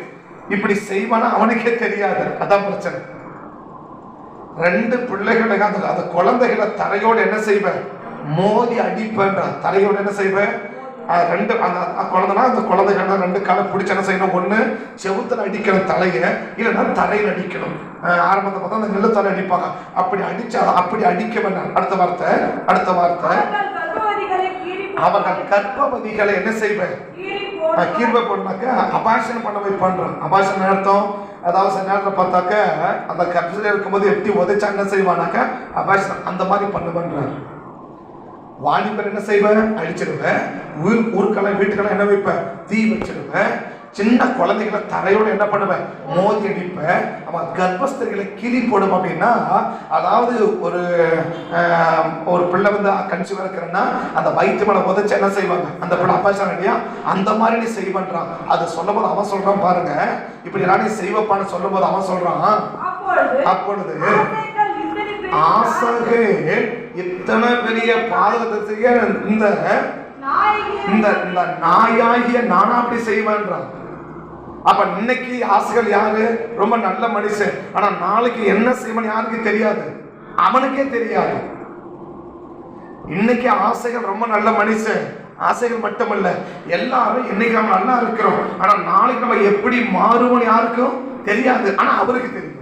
இப்படி செய்வானா அவனுக்கே தெரியாது. அதான் பிரச்சனை. 2 பிள்ளைகளை அந்த குழந்தைகளை தரையோடு என்ன செய்வேன்? மோதி அடிப்பேன். தரையோடு என்ன செய்வேன்? 2 அந்த குழந்தைனா அந்த குழந்தைகள் 2 காலை பிடிச்சு என்ன செய்யணும்? ஒண்ணு செவுத்துல அடிக்கணும் தலைய, இல்லைன்னா தரையில் அடிக்கணும். ஆரம்பத்தை பார்த்தா அந்த நெல்லு தலை அடிப்பாங்க. அப்படி அடிச்சா அப்படி அடிக்க வேண்டாம். அடுத்த வார்த்தை அவர்கள் கர்ப்பவதிகளை என்ன செய்வேன்? கீர்வை பண்ணாக்க அபாஷன் பண்ண வைப்பான்றான். அபாஷன் அர்த்தம் அதாவது சில நேரத்தில் பார்த்தாக்க அந்த கர்ப்பத்தில் இருக்கும்போது எப்படி உதைச்சா என்ன செய்வானாக்க அபாஷன் அந்த மாதிரி பண்ணுவேன்றார். வாலிபர் என்ன செய்வேன்? அழிச்சிடுவேன். ஊருக்கெல்லாம் வீட்டுக்கெல்லாம் என்ன வைப்பேன்? தீ வச்சிடுவேன். சின்ன குழந்தைகளை தரையோடு என்ன பண்ணுவேன்? மோதி அடிப்பேன். அவன் கர்ப்பஸ்திரிகளை கிளி போடும். அப்படின்னா அதாவது ஒரு பிள்ளை வந்து கன்சீவ் இருக்கிறன்னா அந்த வயிற்று மேலே உதச்சு என்ன செய்வாங்க? அந்த பிள்ளை அப்பாச்சாரம் இல்லையா? அந்த மாதிரி நீ செய்வன்றான். அது சொல்லும் போது அவன் சொல்றான் பாருங்க, இப்படி நான் நீ செய்வப்பான்னு சொல்லும் போது அவன் சொல்றான், அப்பொழுது ஆசகே இத்தனை பெரிய பாதகத்தை செய்ய இந்த நாயாகிய நானா அப்படி செய்வேன்றான். அப்ப இன்னைக்கு ஆசைகள் யாரு? ரொம்ப நல்ல மனுஷன். ஆனா நாளைக்கு என்ன செய்வான் யாருக்கு தெரியாது, அவனுக்கே தெரியாது. இன்னைக்கு ஆசைகள் ரொம்ப நல்ல மனுஷன். ஆசைகள் மட்டுமல்ல, எல்லாரும் இன்னைக்கு நம்ம நல்லா இருக்கிறோம். ஆனா நாளைக்கு நம்ம எப்படி மாறுவோம் யாருக்கும் தெரியாது. ஆனா அவருக்கு தெரியும்.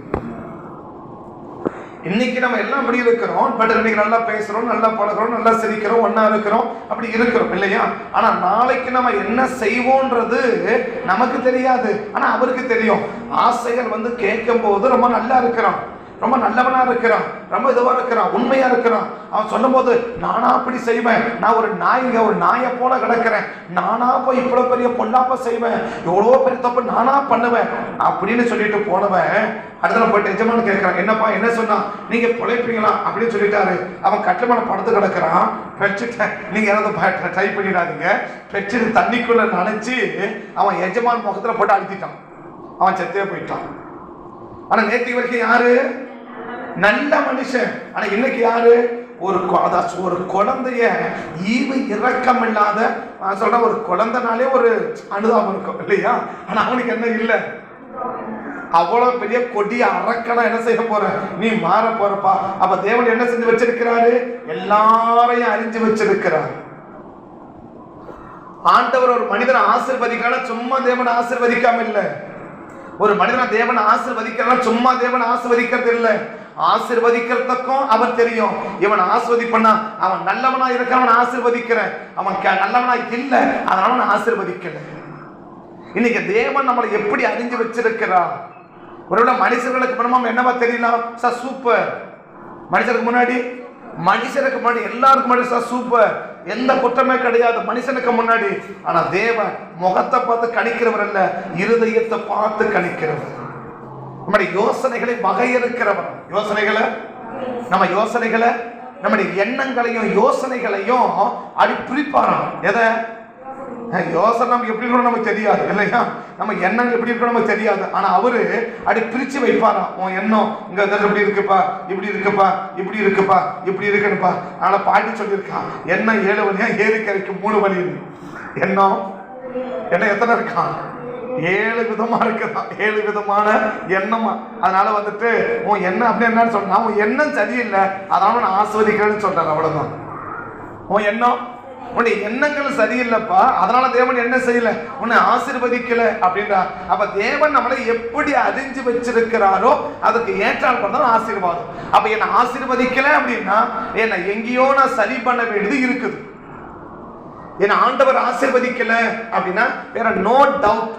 இன்னைக்கு நம்ம எல்லாம் அப்படி இருக்கிறோம். பட் இன்னைக்கு நல்லா பேசுறோம், நல்லா பழகிறோம், நல்லா சிரிக்கிறோம், ஒன்னா இருக்கிறோம், அப்படி இருக்கிறோம் இல்லையா? ஆனா நாளைக்கு நம்ம என்ன செய்வோன்றது நமக்கு தெரியாது. ஆனா அவருக்கு தெரியும். ஆசைகள் வந்து கேட்கும் போது ரொம்ப நல்லா இருக்கிறான், ரொம்ப நல்லவனா இருக்கிறான், ரொம்ப இதுவா இருக்கிறான், உண்மையா இருக்கிறான். அவன் சொல்லும் போது நானா அப்படி செய்வேன், நான் ஒரு நாயை போல கிடக்கிறேன், நானா போய் இவ்வளவு பெரிய பொல்லாப்ப செய்வேன், எவ்வளவு பெரிய தப்பு நானா பண்ணுவேன் அப்படின்னு சொல்லிட்டு போனவன் அடுத்த போயிட்டு எஜமானு கேட்கிறான், என்னப்பா என்ன சொன்னா? நீங்க பொழைப்பீங்களா அப்படின்னு சொல்லிட்டாரு. அவன் கட்டுமான படுத்து கிடக்கிறான். பெட்ஷீட் நீங்க ஏதாவது ட்ரை பண்ணிடாதீங்க. பெட்ஷீட் தண்ணிக்குள்ள நனைச்சு அவன் எஜமான் முகத்துல போட்டு அழுத்திட்டான். அவன் செத்தே போயிட்டான். ஆனா நேற்று வரைக்கும் யாரு? நல்ல மனுஷன். ஆனா இன்னைக்கு யாரு? ஒரு குழந்தைய ஈவு இரக்கம் இல்லாத சொல்ற ஒரு குழந்தைனாலே ஒரு அனுதாபம் இருக்கும் இல்லையா? ஆனா அவனுக்கு என்ன இல்லை. அவ்வளவு பெரிய கொடிய அரக்கனா என்ன செய்ய போற? நீ மாற போறப்பா. அப்ப தேவன் என்ன செஞ்சு வச்சிருக்கிறாரு? எல்லாரையும் அறிஞ்சு வச்சிருக்கிறார். ஆண்டவர் ஒரு மனிதனை ஆசீர்வதிக்கான சும்மா தேவனை ஆசீர்வதிக்காம இல்லை. ஒரு மனிதனை தேவன் ஆசீர்வதிக்கிறான் சும்மா தேவன் ஆசீர்வதிக்கிறது இல்லை. ஆசீர்வதிக்கிறதுக்கும் அவர் தெரியும். இவன் ஆசீர்வதிப்பா அவன் நல்லவனா இருக்க அவன் ஆசீர்வதிக்கிறேன், அவன் நல்லவனா இல்ல அதனால அவன் ஆசீர்வதிக்கல. இன்னைக்கு தேவன் நம்மளை எப்படி அறிஞ்சு வச்சிருக்கிறார்? ஒருவேளை மனுஷர்களுக்கு முன்னாடி என்னவா தெரியலாம்? Sir super. மனுஷருக்கு முன்னாடி எல்லாருக்கும் முன்னாடி சார் சூப்பர், எந்த குற்றமே கிடையாது மனுஷனுக்கு முன்னாடி. ஆனா தேவன் முகத்தை பார்த்து கணிக்கிறவர் அல்ல, இருதயத்தை பார்த்து கணிக்கிறவர். நம்முடைய யோசனைகளை வகையறுக்கிறவர். நம்முடைய எண்ணங்களையும் யோசனைகளையும் அடி பிரிப்பாராம். எதை? யோசனை நமக்கு எப்படி இருக்கணும் நமக்கு தெரியாது இல்லையா? நம்ம எண்ணங்கள் எப்படி இருக்கணும் நமக்கு தெரியாது. ஆனா அவரு அப்படி பிரிச்சு வைப்பாராம். உன் எண்ணம் இங்க இப்படி இருக்குப்பா, இப்படி இருக்குப்பா, இப்படி இருக்குப்பா, இப்படி இருக்குப்பா. ஆனா பாட்டி சொல்லியிருக்கான், எண்ணம் 7 வழியா, ஏரிக்கரைக்கு 3 வழி. எண்ணம் எத்தனை இருக்கான்? 7 விதமா இருக்குதான், 7 விதமான எண்ணமா. அதனால வந்துட்டு உன் எண்ணம் அப்படி என்னன்னு சொன்னா, உன் எண்ணம் சரியில்லை அதனால நான் ஆஸ்வதிக்கிறேன்னு சொல்றாரு. அவ்வளவுதான். உன் எண்ணம், உன்னுடைய எண்ணங்கள் சரியில்லைப்பா அதனால தேவன் என்ன செய்யல, உன்னை ஆசீர்வதிக்கல அப்படின்றா. அப்ப தேவன் நம்மளை எப்படி அறிஞ்சு வச்சிருக்கிறாரோ அதுக்கு ஏற்றால் பண்ணதான் ஆசீர்வாதம். அப்ப என்ன ஆசீர்வதிக்கல அப்படின்னா என்ன எங்கேயோ நான் சரி பண்ண வேண்டியது இருக்குது. என்ன ஆண்டவர் ஆசீர்வதிக்கல அப்படின்னா வேற நோ டவுட்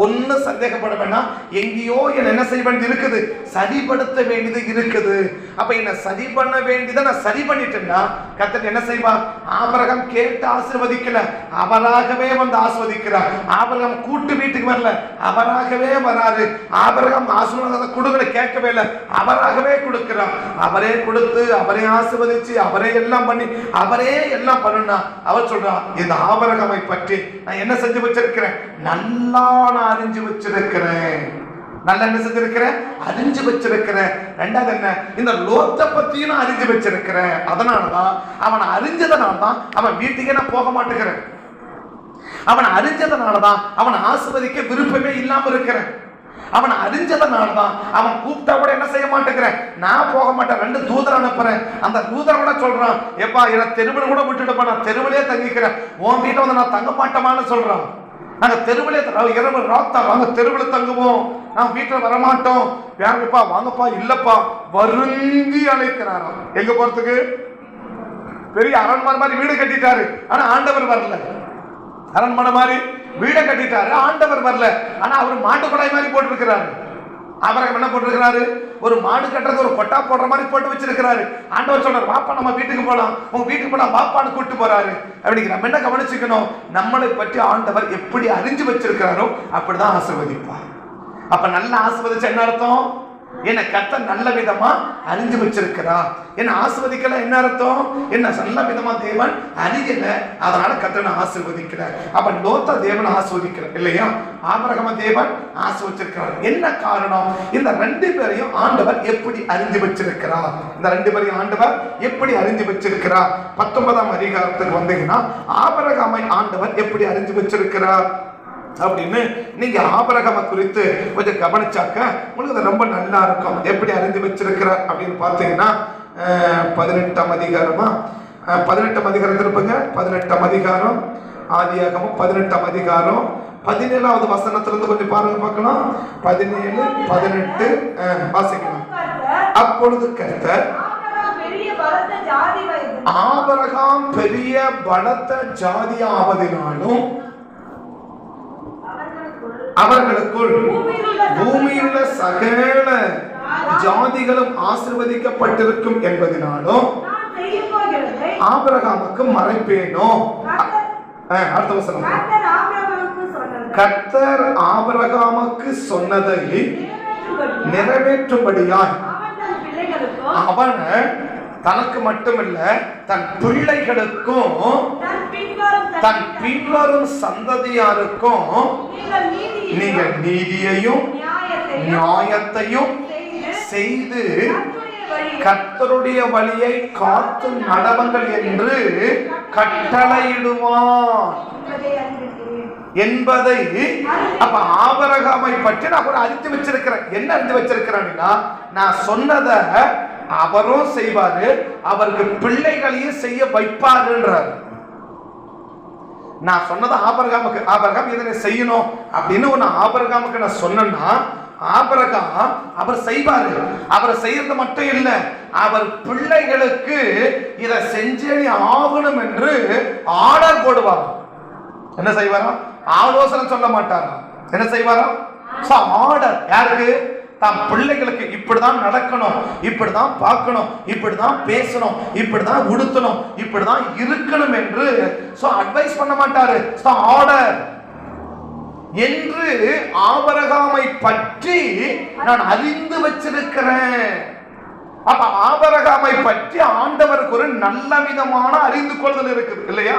ஒன்னும் சந்தேகப்பட வேண்டாம். எங்கேயோ என்ன செய்ய வேண்டியது இருக்குது, சரிப்படுத்த வேண்டியது இருக்குது. அப்ப என்ன சரி பண்ண வேண்டியதை நான் சரி பண்ணிட்டேன்னா கர்த்தர் என்ன செய்வார்? ஆபிரகாம் கேட்டு ஆசீர்வதிக்கல, அவராகவே வந்து ஆசீர்வதிக்கிறார். ஆபிரகாம் கூட்டு வீட்டுக்கு வரல, அவராகவே வராரு. ஆபிரகாம் ஆசீர்வாதம் கொடுக்கல, கேட்கவே இல்லை, அவராகவே கொடுக்கிறார். அவரே கொடுத்து அவரே ஆசீர்வதிச்சு அவரே எல்லாம் பண்ணி அவரே எல்லாம் பண்ணுனா அவர் சொல்றார், இந்த ஆபிரகாமை பற்றி நான் என்ன செஞ்சு வச்சிருக்கிறேன், நல்லா நான் அறிஞ்சு வச்சிருக்கிறேன். நல்லா என்ன செஞ்சிருக்கிறேன், அறிஞ்சு வச்சிருக்கிறேன். ரெண்டாவது என்ன, இந்த லோத்தை பத்தியும் நான் அறிஞ்சு வச்சிருக்கிறேன். அதனாலதான் அவனை அறிஞ்சதுனால்தான் அவன் வீட்டுக்கே நான் போக மாட்டேங்கிறேன். அவனை அறிஞ்சதுனாலதான் அவனை ஆசீர்வதிக்க விருப்பமே இல்லாம இருக்கிறேன். அவனை அறிஞ்சதுனாலதான் அவன் கூப்பிட்டா கூட என்ன செய்ய மாட்டேங்கிறேன், நான் போக மாட்டேன். 2 தூதர் அனுப்புறேன். அந்த தூதர் கூட சொல்றான், எப்பா என்ன தெருவில் கூட விட்டுட்டு நான் தெருவிலே தங்கிக்கிறேன், உன் வீட்டை வந்து நான் தங்க மாட்டோமான்னு சொல்றான். நாங்க தெருவிலே இரவு ராத்தா வாங்க தெருவில் தங்குவோம், நான் வீட்டுல வரமாட்டோம். யாருப்பா வாங்கப்பா, இல்லப்பா, வருந்தி அழைக்கிறாராம். எங்க போறதுக்கு? பெரிய அரண்மனை மாதிரி வீடு கட்டிட்டாரு, ஆனா ஆண்டவர் வரல. அரண்மனை மாதிரி வீடை கட்டிட்டாரு, ஆண்டவர் வரல. ஆனா அவர் மாட்டு கொடாய் மாதிரி போட்டிருக்கிறாரு. ஆபிரகாம் என்ன போட்டிருக்கிறாரு, ஒரு மாடு கட்டுறது ஒரு கொட்டா போடுற மாதிரி போட்டு வச்சிருக்கிறாரு. ஆண்டவர் சொல்றாரு, வாப்பா நம்ம வீட்டுக்கு போலாம், உங்க வீட்டுக்கு போலாம் வாப்பான்னு கூப்பிட்டு போறாரு. அப்படி நம்ம என்ன கவனிச்சுக்கணும், நம்மளை பற்றி ஆண்டவர் எப்படி அறிஞ்சு வச்சிருக்கிறாரோ அப்படிதான் ஆசீர்வதிப்பார். அப்ப நல்லா ஆசீர்வதிச்ச என்ன அர்த்தம், என்ன கர்த்தர் நல்ல விதமா அறிஞ்சு வச்சிருக்கிறார். என்ன ஆசீர்வதிக்கல என்ன அர்த்தம், என்ன நல்ல விதமா தேவன் அறியல, அதனால கர்த்தர் ஆசீர்வதிக்கிறார். அப்ப லோத்த தேவன் ஆசீர்வதிக்கிறார் இல்லையா, ஆபிரகாம தேவன் ஆசீர்வதிச்சிருக்கிறார். என்ன காரணம், இந்த 2 பேரையும் ஆண்டவர் எப்படி அறிஞ்சு வச்சிருக்கிறார். இந்த 2 பேரையும் ஆண்டவர் எப்படி அறிஞ்சு வச்சிருக்கிறார். 19ஆம் அதிகாரத்துக்கு வந்தீங்கன்னா ஆபிரகாமை ஆண்டவர் எப்படி அறிஞ்சு வச்சிருக்கிறார் அப்படின்னு நீங்க ஆபிரகாமை குறித்து கொஞ்சம் கவனிச்சாக்க உங்களுக்கு ரொம்ப நல்லா இருக்கும். எப்படி அறிந்து வச்சிருக்கிறார் அப்படின்னு பார்த்தீங்கன்னா 18ஆம் அதிகாரமா, 18ஆம் அதிகாரம் திருப்புங்க. 18ஆம் அதிகாரம் ஆதியாகமம் 18ஆம் அதிகாரம் 17வது வசனத்திலிருந்து கொஞ்சம் பாருங்க பார்க்கலாம். 17, 18 வாசிக்கலாம். அப்பொழுது கர்த்தர் ஆபிரகாம் பெரிய பலத்த ஜாதியாவதினாலும் அவர்களுக்குள் பூமியிலுள்ள சகல ஜாதிகளும் ஆசீர்வதிக்கப்பட்டிருக்கும் என்பதனாலும் ஆபிரகாமுக்கு மறைப்பேனோ. அடுத்த வசனம், கர்த்தர் ஆபிரகாமுக்கு சொன்னதை நிறைவேற்றும்படியாய் அவன் தனக்கு மட்டுமில்ல தன் பிள்ளைகளுக்கும் தன் பின்வரும் சந்ததியாருக்கும் நீங்கள் நீதியையும் நியாயத்தையும் செய்து கர்த்தருடைய வழியை காத்து நடவுங்கள் என்று கட்டளையிடுவான் என்பதை. அப்ப ஆபிரகாமை பற்றி நான் கூட அறிந்து வச்சிருக்கிறேன். என்ன அறிந்து வச்சிருக்கிறேன்னா, நான் சொன்னதை அவரும் செய்வாரு, அவருக்கு பிள்ளைகளையும் செய்ய வைப்பாருன்றார். நான் சொன்னது ஆபிரகாமுக்கு, ஆபிரகாம் இதனை செய்யணும் அப்படின்னு ஒன்னு ஆபிரகாமுக்கு நான் சொன்னேன்னா ஆபிரகாம் அவர் செய்வாரு. அவர் செய்யறது மட்டும் இல்ல, அவர் பிள்ளைகளுக்கு இதை செஞ்சே ஆகணும் என்று ஆர்டர் போடுவார். என்ன செய்வாரா, ஆலோசனை சொல்ல மாட்டாரா, என்ன செய்வாரா, ஆர்டர். யாருக்கு, தம் பிள்ளைகளுக்கு இப்படிதான் நடக்கணும், இப்படிதான் பார்க்கணும், இப்படிதான் பேசணும், இப்படிதான் உடுத்தணும், இப்படிதான் இருக்கணும் என்று அட்வைஸ் பண்ண மாட்டாரு, ஆர்டர் என்று ஆபிரகாமை பற்றி நான் அறிந்து வச்சிருக்கிறேன். அப்ப ஆபிரகாமை பற்றி ஆண்டவருக்கு ஒரு நல்ல விதமான அறிந்து கொள்ளுதல் இருக்குது இல்லையா.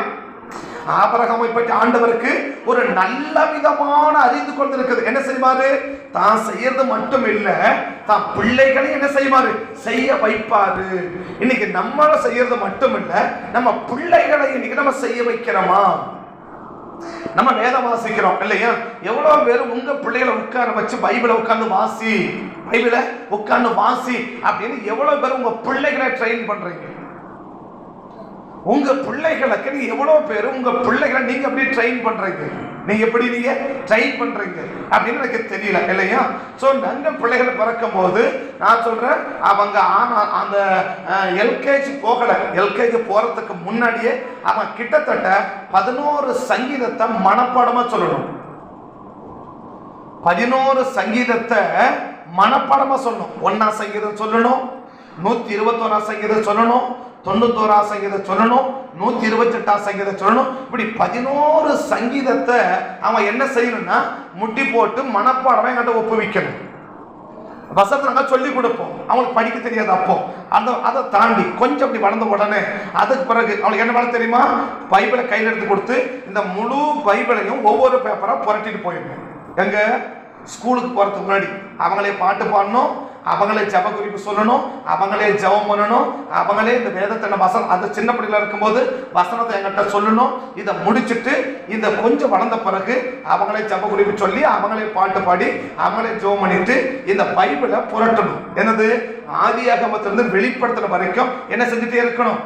ஆபிரகாமை பற்றி ஆண்டவருக்கு ஒரு நல்ல விதமான அறிந்து கொள்ளுதல் இருக்குது. என்ன செய்வாரு, தான் செய்யறது மட்டும் இல்ல, தான் பிள்ளைகளை என்ன செய்வாரு, செய்ய வைப்பாரு. இன்னைக்கு நம்மள செய்யறது மட்டும் இல்ல, நம்ம பிள்ளைகளை இன்னைக்கு நம்ம செய்ய வைக்கிறோமா. நம்ம வேதம் வாசிக்கிறோம் இல்லையா, எவ்வளவு பேர் உங்க பிள்ளைகளை உட்கார வச்சு பைபிளை உட்கார்ந்து வாசி, பைபிளை உட்கார்ந்து வாசி அப்படின்னு எவ்வளவு பேர் உங்க பிள்ளைகளை ட்ரெயின் பண்றீங்க. உங்க பிள்ளைகளுக்கு நீங்க எவ்வளவு பேர் உங்க பிள்ளைகளை நீங்க எப்படி ட்ரெயின் பண்றீங்க, நீங்க எப்படி நீங்க ட்ரெயின் பண்றீங்க அப்படின்னு எனக்கு தெரியல இல்லையா. சோ நாங்கள் பிள்ளைகளை பிறக்கும் போது நான் சொல்றேன், அவங்க அந்த எல்கேஜி போகல, எல்கேஜி போறதுக்கு முன்னாடியே அவன் கிட்டத்தட்ட 11 சங்கீதத்தை மனப்பாடமா சொல்லணும். 11 சங்கீதத்தை மனப்பாடமா சொல்லணும். 1ஆம் சங்கீதம் சொல்லணும், 121ஆம் சங்கீதம் சொல்லணும், 91ஆம் சங்கீதம் சொல்லணும், 128ஆம் சங்கீதம் சொல்லணும். இப்படி 11 சங்கீதத்தை அவன் என்ன செய்யணும்னா முட்டி போட்டு மனப்பாடமா என்கிட்ட ஒப்புவிக்கணும். வசனத்தை நாங்கள் சொல்லி கொடுப்போம். அவங்களுக்கு படிக்க தெரியாது. அப்போ அதை தாண்டி கொஞ்சம் அப்படி வளர்ந்த உடனே அதுக்கு பிறகு அவங்களுக்கு என்ன பண்ண தெரியுமா, பைபிளை கையில் எடுத்து கொடுத்து இந்த முழு பைபிளையும் ஒவ்வொரு பேப்பராக புரட்டிட்டு போயிடணும். எங்க ஸ்கூலுக்கு போறதுக்கு முன்னாடி அவங்களே பாட்டு பாடணும், அவங்களே ஜப குறிப்பு சொல்லணும், அவங்களே ஜபம் பண்ணணும், அவங்களே இந்த வேதத்தின வசனம் அந்த சின்ன பிள்ளைல இருக்கும்போது வசனத்தை என்கிட்ட சொல்லணும். இதை முடிச்சுட்டு இந்த கொஞ்சம் வளர்ந்த பிறகு அவங்களே ஜப குறிப்பு சொல்லி அவங்களே பாட்டு பாடி அவங்களே ஜபம் பண்ணிட்டு இந்த பைபிளை புரட்டணும். என்னது ஆதியாகமத்திலிருந்து வெளிப்படுத்துற வரைக்கும் என்ன செஞ்சுட்டே இருக்கணும்.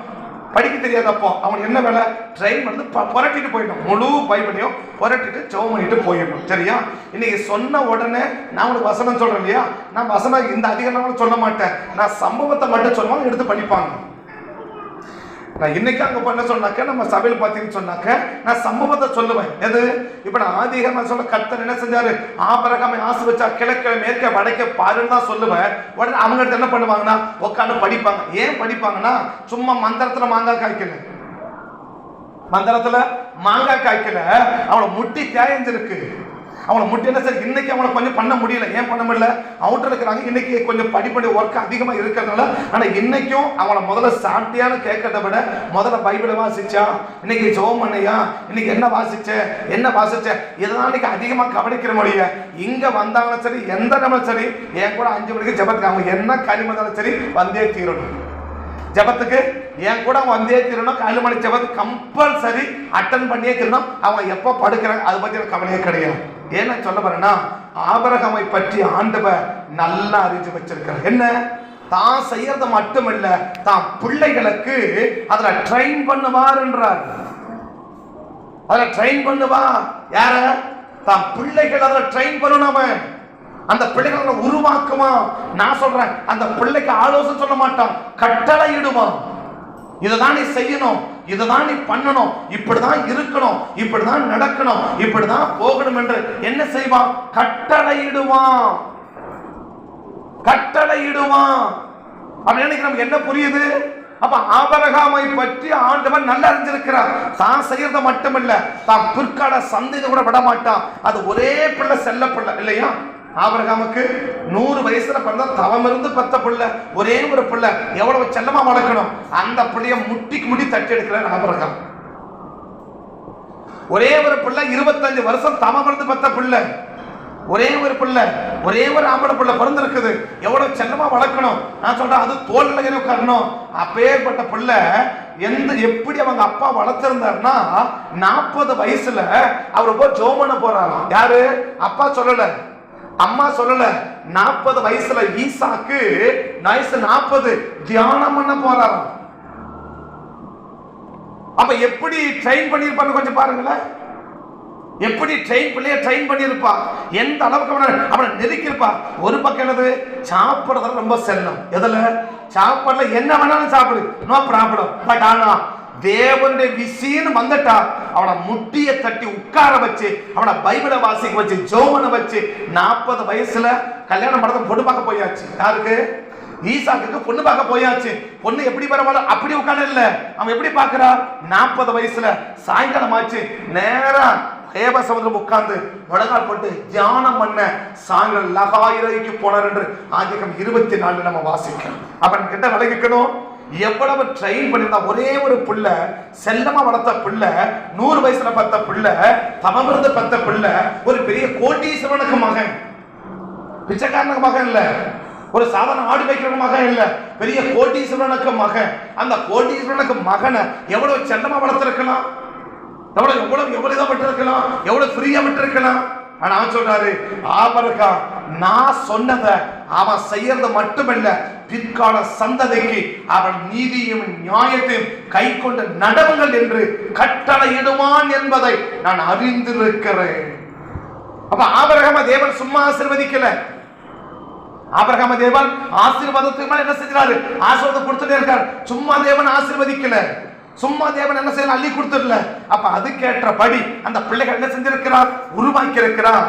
படிக்க தெரியாது. அப்போ அவன் என்ன வேலை, ட்ரெயின் வந்து புரட்டிட்டு போயிடணும். முழு பைபிளையும் புரட்டிட்டு ஜெபம் பண்ணிட்டு போயிடணும். சரியா? இன்னைக்கு சொன்ன உடனே நான் உங்களுக்கு வசனம் சொல்றேன் இல்லையா, நான் வசனம் இந்த அதிகாரம் சொல்ல மாட்டேன், நான் சம்பவத்தை மட்டும் சொல்லுவாங்க, எடுத்து படிப்பாங்க. நான் இன்னைக்கு அங்க பண்ண சொன்னாக்க நம்ம சபையில் பார்த்தீங்கன்னு சொன்னாக்க நான் சம்பவத்தை சொல்லுவேன். எது இப்ப நான் ஆதிகாரம் சொல்ல கர்த்தர் என்ன செஞ்சாரு, ஆபிரகாமை ஆசீர்வதிச்சா கிழக்க மேற்க வடக்க பாருன்னு தான் சொல்லுவேன். உடனே அவங்க என்ன பண்ணுவாங்கன்னா உட்காந்து படிப்பாங்க. ஏன் படிப்பாங்கன்னா சும்மா மந்திரத்துல மாங்காய் காய்க்கல, மந்திரத்துல மாங்காய் காய்க்கல, அவளை முட்டி தேயஞ்சிருக்கு. அவனை முட்டி என்ன சரி இன்னைக்கு அவனை கொஞ்சம் பண்ண முடியல. ஏன் பண்ண முடியல, அவுட்டர் இருக்கிறாங்க. இன்னைக்கு கொஞ்சம் படிப்படி ஒர்க் அதிகமா இருக்கிறதுனால. ஆனா இன்னைக்கும் அவனை முதல்ல சாட்டியான்னு கேட்கறத விட முதல்ல பைபிளை வாசிச்சா, இன்னைக்கு ஜெபம் பண்ணையா, இன்னைக்கு என்ன வாசிச்ச இதெல்லாம் இன்னைக்கு அதிகமா கவனிக்கிற முடிய. இங்க வந்தாலும் சரி எந்த நம்ம சரி என் கூட 5 மணிக்கு ஜெபத்துக்கு அவங்க என்ன காரியம் வந்தாலும் சரி வந்தே தீரணும். ஜபத்துக்கு என் கூட அவங்க வந்தே தீரணும். 4 மணி ஜபத்துக்கு கம்பல்சரி அட்டன் பண்ணியே தீரணும். அவங்க எப்போ படுக்கிறாங்க அதை பத்தி எனக்கு கவலையே கிடையாது. ஏன்னா சொல்ல போறேன்னா ஆபிரகாமை பற்றி ஆண்டவர் நல்லா அறிஞ்சு வச்சிருக்கார். என்ன தான் செய்யறது மட்டுமில்ல, தான் பிள்ளைகளுக்கு அதுல ட்ரெயின் பண்ணுவார் என்றார். அதுல ட்ரெயின் பண்ணுவா யார, தான் பிள்ளைகள் அதுல ட்ரெயின் பண்ணணும். அந்த பிள்ளைகளை உருவாக்குமா. நான் சொல்றேன் அந்த பிள்ளைக்கு ஆலோசனை சொல்ல மாட்டான், கட்டளை இடுவான். இதைதான் நீ செய்யணும், இதைதான் நீ பண்ணணும், இப்படிதான் இருக்கணும், இப்படிதான் நடக்கணும், இப்படிதான் போகணும் என்று என்ன செய்வான், கட்டளையிடுவான். அப்படின்னு நமக்கு என்ன புரியுது. அப்ப ஆபிரகாமை பற்றி ஆண்டவன் நல்லா அறிஞ்சிருக்கிறார். தான் செய்யறத மட்டுமில்ல, தான் பிற்கால சந்ததி கூட விட மாட்டான். அது ஒரே பிள்ளை, செல்ல பிள்ளை இல்லையா. ஆபிரகாமுக்கு 100 வயசுல பிறந்தா தவம் இருந்து பெத்த பிள்ளை, ஒரே ஒரு பிள்ளை, எவ்வளவு செல்லமா வளர்க்கணும். அந்த பிள்ளைய முட்டிக்கு முட்டி தட்டி எடுக்கிறார் ஆபிரகாம். ஒரே ஒரு பிள்ளை 25 வருஷம் தவம் இருந்து பெத்த பிள்ளை, ஒரே ஒரு பிள்ளை, ஒரே ஒரு ஆம்பளை பிள்ளை பிறந்திருக்குது, எவ்வளவு செல்லமா வளர்க்கணும். நான் சொல்றேன் அது தோல்ல உட்காரணும். அப்பேற்பட்ட பிள்ளை எப்படி அவங்க அப்பா வளர்த்திருந்தாருன்னா 40 வயசுல அவரு போய் ஜோமன போறாராம். யாரு, அப்பா சொல்லல, அம்மா சொல்லல. 40 வயசுல ஈசாக்கு வயசு 40 தியானம் பண்ண போறாராம். அப்ப எப்படி ட்ரெயின் பண்ணிருப்பான்னு கொஞ்சம் பாருங்களேன். எப்படி ட்ரெயின் பண்ணிருப்பா, எந்த அளவுக்கு அவனை நெருக்கிருப்பா. ஒரு பக்கம் என்னது, சாப்பிடுறதுல ரொம்ப செல்லம். எதுல சாப்பாடுல என்ன வேணாலும் சாப்பிடு, நோ ப்ராப்ளம். பட் ஆனா தேவனுடைய விசின்னு வந்துட்டா அவனை முட்டிய தட்டி உட்கார வச்சு அவனை பைபிளை வாசிக்க வச்சு ஜோவனை வச்சு 40 வயசுல கல்யாணம் படத்தை பொண்ணு பார்க்க போயாச்சு. யாருக்கு, ஈசாக்கு பொண்ணு பார்க்க போயாச்சு. பொண்ணு எப்படி பரவாயில்ல அப்படி உட்கார இல்ல, அவன் எப்படி பார்க்கிறா, 40 வயசுல சாயங்காலம் ஆச்சு, நேரா தேவ சமுதிரம் உட்கார்ந்து முழங்கால் போட்டு தியானம் பண்ண சாயங்காலம் லகாயிரைக்கு போனார் என்று ஆதிக்கம் 24 நம்ம வாசிக்கணும். அப்ப கிட்ட விலகிக்கணும். எவ்வளவு ட்ரெயின் பண்ணிருந்தா. ஒரே ஒரு பிள்ளை, செல்லமா வளர்த்த பிள்ளை, 100 வயசுல பத்த பிள்ளை, தவமிருந்து பத்த பிள்ளை, ஒரு பெரிய கோட்டீஸ்வரனுக்கு மகன், பிச்சைக்காரனுக்கு மகன் இல்ல, ஒரு சாதாரண ஆடு வைக்கிறவங்க மகன் இல்ல, பெரிய கோட்டீஸ்வரனுக்கு மகன். அந்த கோட்டீஸ்வரனுக்கு மகனை எவ்வளவு செல்லமா வளர்த்திருக்கலாம், எவ்வளவு இதை விட்டுருக்கலாம், எவ்வளவு ஃப்ரீயா விட்டுருக்கலாம். ஆனா அவன் சொல்றாரு, ஆபிரகாம் நான் சொன்னத அவன் செய்யறது மட்டுமல்ல, பிற்கால சந்ததிக்கு அவன் நீதியும் நியாயத்தையும் கை கொண்டு நடவுங்கள் என்று கட்டளையிடுவான் என்பதை நான் அறிந்திருக்கிறேன். அப்ப ஆபிரகாம தேவன் சும்மா ஆசீர்வதிக்கல. ஆபிரகாம தேவன் ஆசீர்வாதத்துக்கு மேல என்ன செஞ்சாரு, ஆசீர்வாதம் கொடுத்துட்டே இருக்காரு. சும்மா தேவன் ஆசீர்வதிக்கல, சும்மா தேவன் என்ன செய்யலாம், அள்ளி கொடுத்துடல. அப்ப அதுக்கேற்றபடி அந்த பிள்ளைகள் என்ன செஞ்சிருக்கிறார், உருவாக்கி இருக்கிறார்.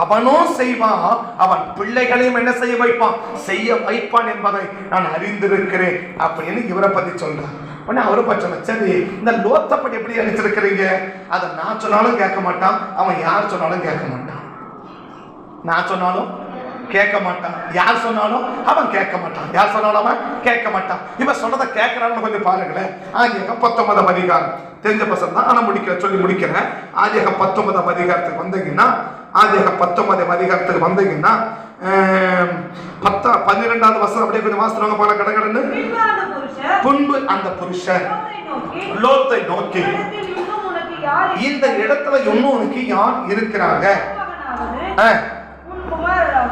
அவனும் செய்வான், அவன் பிள்ளைகளையும் என்ன செய்ய வைப்பான், செய்ய வைப்பான் என்பதை நான் அறிந்திருக்கிறேன் அப்படின்னு இவரை பத்தி சொல்றான். அவரை பற்றி சரி, இந்த லோத்தை பற்றி எப்படி நினைச்சிருக்கிறீங்க? அதை நான் சொன்னாலும் கேட்க மாட்டான், அவன் யார் சொன்னாலும் கேட்க மாட்டான். நான் சொன்னாலும் கேட்க மாட்டான், யார் சொன்னாலும் அவன் கேட்க மாட்டான், யார் சொன்னாலும் அவன் கேட்க மாட்டான். இவன் சொல்றதை கேட்கிறான்னு கொஞ்சம் பாருங்களேன். ஆதியாகமம் 19ஆம் அதிகாரம், தெரிஞ்ச பசங்க தான், ஆனா சொல்லி முடிக்கிறேன். ஆதியாகமம் 19ஆம் அதிகாரத்துக்கு வந்தீங்கன்னா, ஆதியாகமம் 19ஆம் அதிகாரத்துக்கு வந்தீங்கன்னா 12வது வசனம் அப்படியே கொஞ்சம் வாசிடுவாங்க பாருங்க கடகடன்னு. பின்பு அந்த புருஷன் லோத்தை நோக்கி, இந்த இடத்துல இன்னும் உனக்கு யார் இருக்கிறாங்க?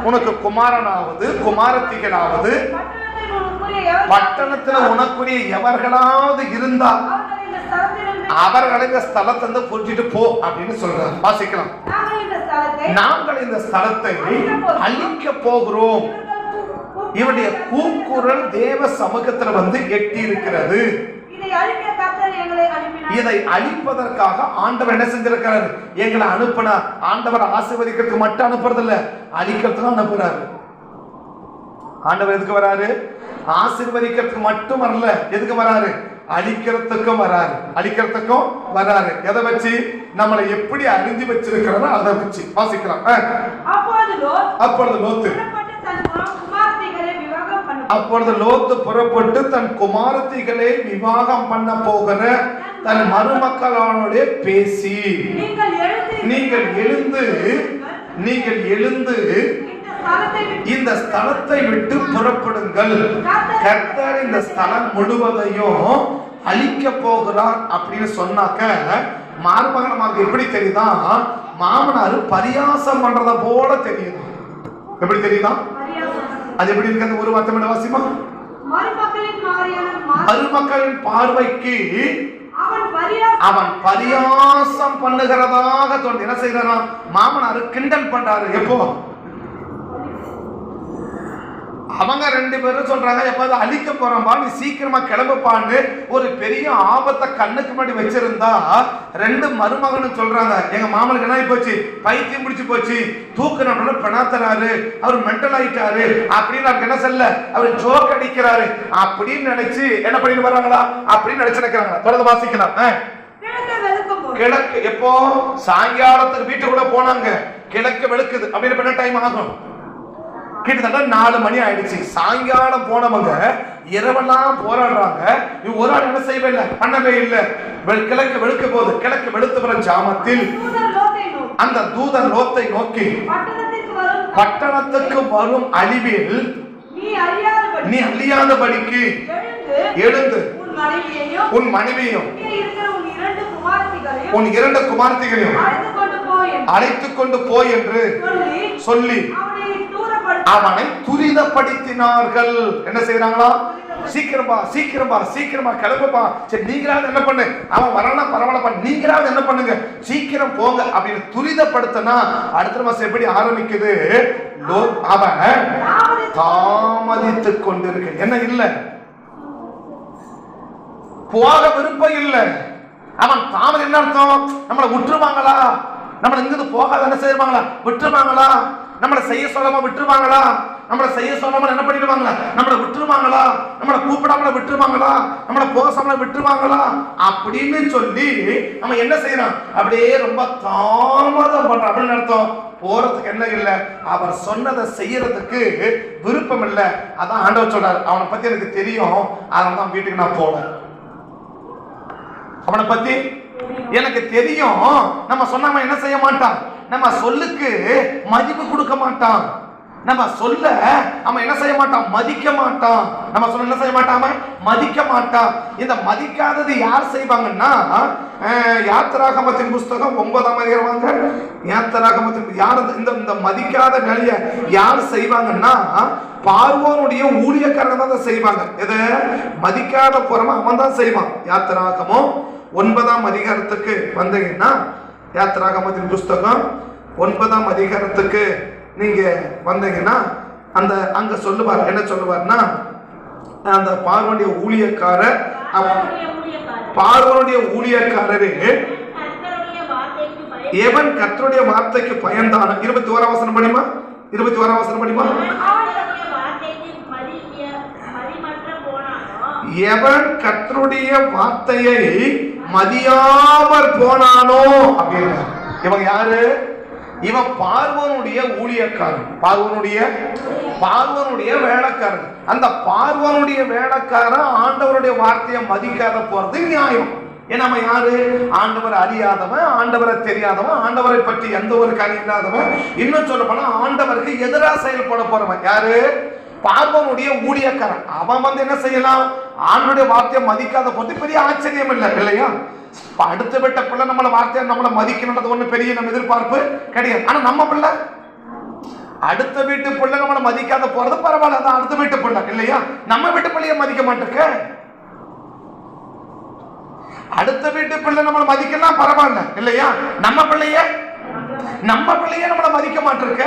உனக்கு குமாரனாவது குமாரத்திகளாவது பட்டணத்துல உனக்குரிய எவர்களாவது இருந்தா அவர்களை இந்த ஸ்தலத்திலிருந்து கூட்டிட்டு போ அப்படின்னு சொல்றாங்க. வாசிக்கலாம். நாங்கள் இந்த ஸ்தலத்தை அழிக்க போகிறோம். இவருடைய கூக்குரல் தேவ சமூகத்துல வந்து எட்டி இருக்கிறது. இதை அழிப்பதற்காக ஆண்டவர் என்ன செஞ்சிருக்கிறார், எங்களை அனுப்பினார். ஆண்டவர் ஆசீர்வதிக்கிறதுக்கு மட்டும் அனுப்புறதில்ல, அழிக்கிறதுக்கு அனுப்புறாரு. ஆண்டவர் எதுக்கு வராரு? ஆசீர்வதிக்கிறதுக்கு மட்டும் வரல, எதுக்கு வராரு? அழிக்கிறதுக்கும் வராரு. அழிக்கிறதுக்கும் வராரு. எதை வச்சு? நம்மளை எப்படி அறிஞ்சு வச்சிருக்கிறதோ அதை வச்சு. வாசிக்கலாம். அப்பொழுது லோத்து புறப்பட்டு தன் குமாரத்திகளை விவாகம் பண்ண போகிற தன் மருமக்களோட பேசி, நீங்கள் எழுந்து இந்த ஸ்தலத்தை விட்டு புறப்படுங்கள், கர்த்தர் இந்த ஸ்தலம் முழுவதையும் அழிக்க போகிறார் அப்படின்னு சொன்னாக்க, மருமகன் நமக்கு எப்படி தெரியுதா? மாமனாரு பரியாசம் பண்றத போல தெரியுது. எப்படி தெரியுதா? அது எப்படி இருக்கு? ஒரு வார்த்தை மட்டும் வாசிமா. மருமக்களின் பார்வைக்கு அவன் பரியாசம் பண்ணுகிறதாக தோன்றி என்ன செய்யறான்? மாமனாரு கிண்டல் பண்றாரு. எப்போ? அவங்க 2 பேரும் சொல்றாங்க, எப்ப அழிக்க போறோம்பா, நீ சீக்கிரமா கிளம்புப்பான்னு ஒரு பெரிய ஆபத்தை கண்ணுக்கு முன்னாடி வச்சிருந்தா 2 மருமகனும் சொல்றாங்க, எங்க மாமனுக்கு என்ன போச்சு, பைத்தியம் பிடிச்சு போச்சு, தூக்குன பெணாத்தராரு, அவர் மென்டல் ஆயிட்டாரு அப்படின்னு என்ன சொல்ல, அவர் ஜோக் அடிக்கிறாரு அப்படின்னு நினைச்சு என்ன பண்ணிட்டு வர்றாங்களா அப்படின்னு நினைச்சு நினைக்கிறாங்க. தொடர்ந்து வாசிக்கலாம். கிழக்கு எப்போ? சாயங்காலத்துக்கு வீட்டுக்குள்ள போனாங்க, கிழக்கு வெளுக்குது அப்படின்னு என்ன டைம் ஆகும்? கிட்டத்தட்ட 4 மணி ஆயிடுச்சு. சாயங்காலம் போனவங்க இரவெல்லாம் போராடுறாங்க. ஒரு ஆள் என்ன செய்யவே இல்லை, பண்ணவே இல்லை. கிழக்கு வெளுக்க போது, கிழக்கு வெளுத்து வர ஜாமத்தில் அந்த தூதன் லோத்தை நோக்கி, பட்டணத்துக்கு வரும் அழிவில் நீ அழியாதபடிக்கு எழுந்து உன் மனைவியும் உன் 2 குமாரத்திகளையும் அழைத்துக் கொண்டு போய் என்று சொல்லி அவனை துரிதப்படுத்தினார்கள். என்ன செய்யறாங்களா? சீக்கிரமா சீக்கிரமா சீக்கிரமா கிளம்புப்பா, சரி நீங்களாவது என்ன பண்ணு, அவன் வரலாம் பரவாயில்லப்பா, நீங்களாவது என்ன பண்ணுங்க, சீக்கிரம் போங்க அப்படின்னு துரிதப்படுத்தினா அடுத்த மாசம் எப்படி ஆரம்பிக்குது? அவன் தாமதித்துக் கொண்டிருக்கு. என்ன இல்லை, போக விருப்பம் இல்லை. அவன் தாமதம் என்ன அர்த்தம்? நம்மளை விட்டுருவாங்களா, நம்மளை இங்கிருந்து போகாத என்ன செய்வாங்களா, விட்டுருவாங்களா, நம்மளை செய்ய சொல்லாம விட்டுருவாங்களா, நம்மளை செய்ய சொல்லாம என்ன பண்ணிடுவாங்களா, நம்மளை விட்டுருவாங்களா, நம்மளை கூப்பிடாமல விட்டுருவாங்களா, நம்மளை போசாமல விட்டுருவாங்களா அப்படின்னு சொல்லி நம்ம என்ன செய்யறோம், அப்படியே ரொம்ப தாமதம் பண்றோம். அப்படின்னு அர்த்தம் போறதுக்கு என்ன இல்லை, அவர் சொன்னதை செய்யறதுக்கு விருப்பம் இல்லை. அதான் ஆண்டவர் சொல்றாரு, அவனை பத்தி எனக்கு தெரியும், அதனால தான் வீட்டுக்கு நான் போல. அவனை பத்தி எனக்கு தெரியும், நம்ம சொன்னாம என்ன செய்ய மாட்டான், நம்ம சொல்லுக்கு மதிப்பு கொடுக்க மாட்டான், நம்ம சொல்ல அவன் என்ன செய்ய மாட்டான், மதிக்க மாட்டான். நம்ம சொல்ல என்ன செய்ய மாட்டான், மதிக்க மாட்டான். இந்த மதிக்காதது யார் செய்வாங்கன்னா, யாத்திராகமத்தின் புஸ்தகம் 9ஆம் அதிகாரம், யாத்திராகமத்தின் யார் இந்த மதிக்காத வேலையை யார் செய்வாங்கன்னா, பார்வோனுடைய ஊழியக்காரங்க தான் செய்வாங்க. எதை மதிக்காத புறமா அவன் தான் செய்வான். யாத்திராகமம் 9ஆம் அதிகாரத்துக்கு வந்தீங்கன்னா, யாத்திராகமத்தின் புஸ்தகம் 9ஆம் அதிகாரத்துக்கு நீங்க வந்தீங்கன்னா, அந்த அங்க சொல்லுவார், என்ன சொல்லுவார்னா, அந்த பார்வனுடைய ஊழியக்காரர், பார்வனுடைய ஊழியக்காரரே எவன் கர்த்தருடைய வார்த்தைக்கு பயந்தான். 21 வசனம் படிமா, 21 வசனம் படிமா. எவன் கர்த்தருடைய வார்த்தையை மதியாமற் போனானோ அப்படின்னு. இவங்க யாரு? இவன் பார்வனுடைய ஊழியக்காரன், பார்வனுடைய வேலைக்காரன். அந்த பார்வனுடைய வேலைக்காரன் ஆண்டவருடைய வார்த்தையை மதிக்காத போறது நியாயம். ஏன்னா நம்ம யாரு? ஆண்டவரை அறியாதவன், ஆண்டவரை தெரியாதவன், ஆண்டவரை பற்றி எந்த ஒரு காரியம் இல்லாதவன், இன்னும் சொல்ல போனா ஆண்டவருக்கு எதிராக செயல்பட போறவன். யாரு? பார்வனுடைய ஊழியக்காரன். அவன் என்ன செய்யலாம்? ஆண்டவருடைய வார்த்தையை மதிக்காத போது பெரிய ஆச்சரியம் இல்லை இல்லையா? அடுத்த விட்ட பிள்ளை நம்மள வார்த்தையை நம்மளை மதிக்கணுன்றது ஒண்ணு பெரிய நம்ம எதிர்பார்ப்பு கிடையாது. ஆனா நம்ம பிள்ளை, அடுத்த வீட்டு பிள்ளை நம்மளை மதிக்காத போறது பரவாயில்ல, அதான் அடுத்த வீட்டு பிள்ளை இல்லையா? நம்ம வீட்டு பிள்ளைய மதிக்க மாட்டிருக்க. அடுத்த வீட்டு பிள்ளை நம்மளை மதிக்கலாம் பரவாயில்ல இல்லையா? நம்ம பிள்ளைய நம்மளை மதிக்க மாட்டிருக்க.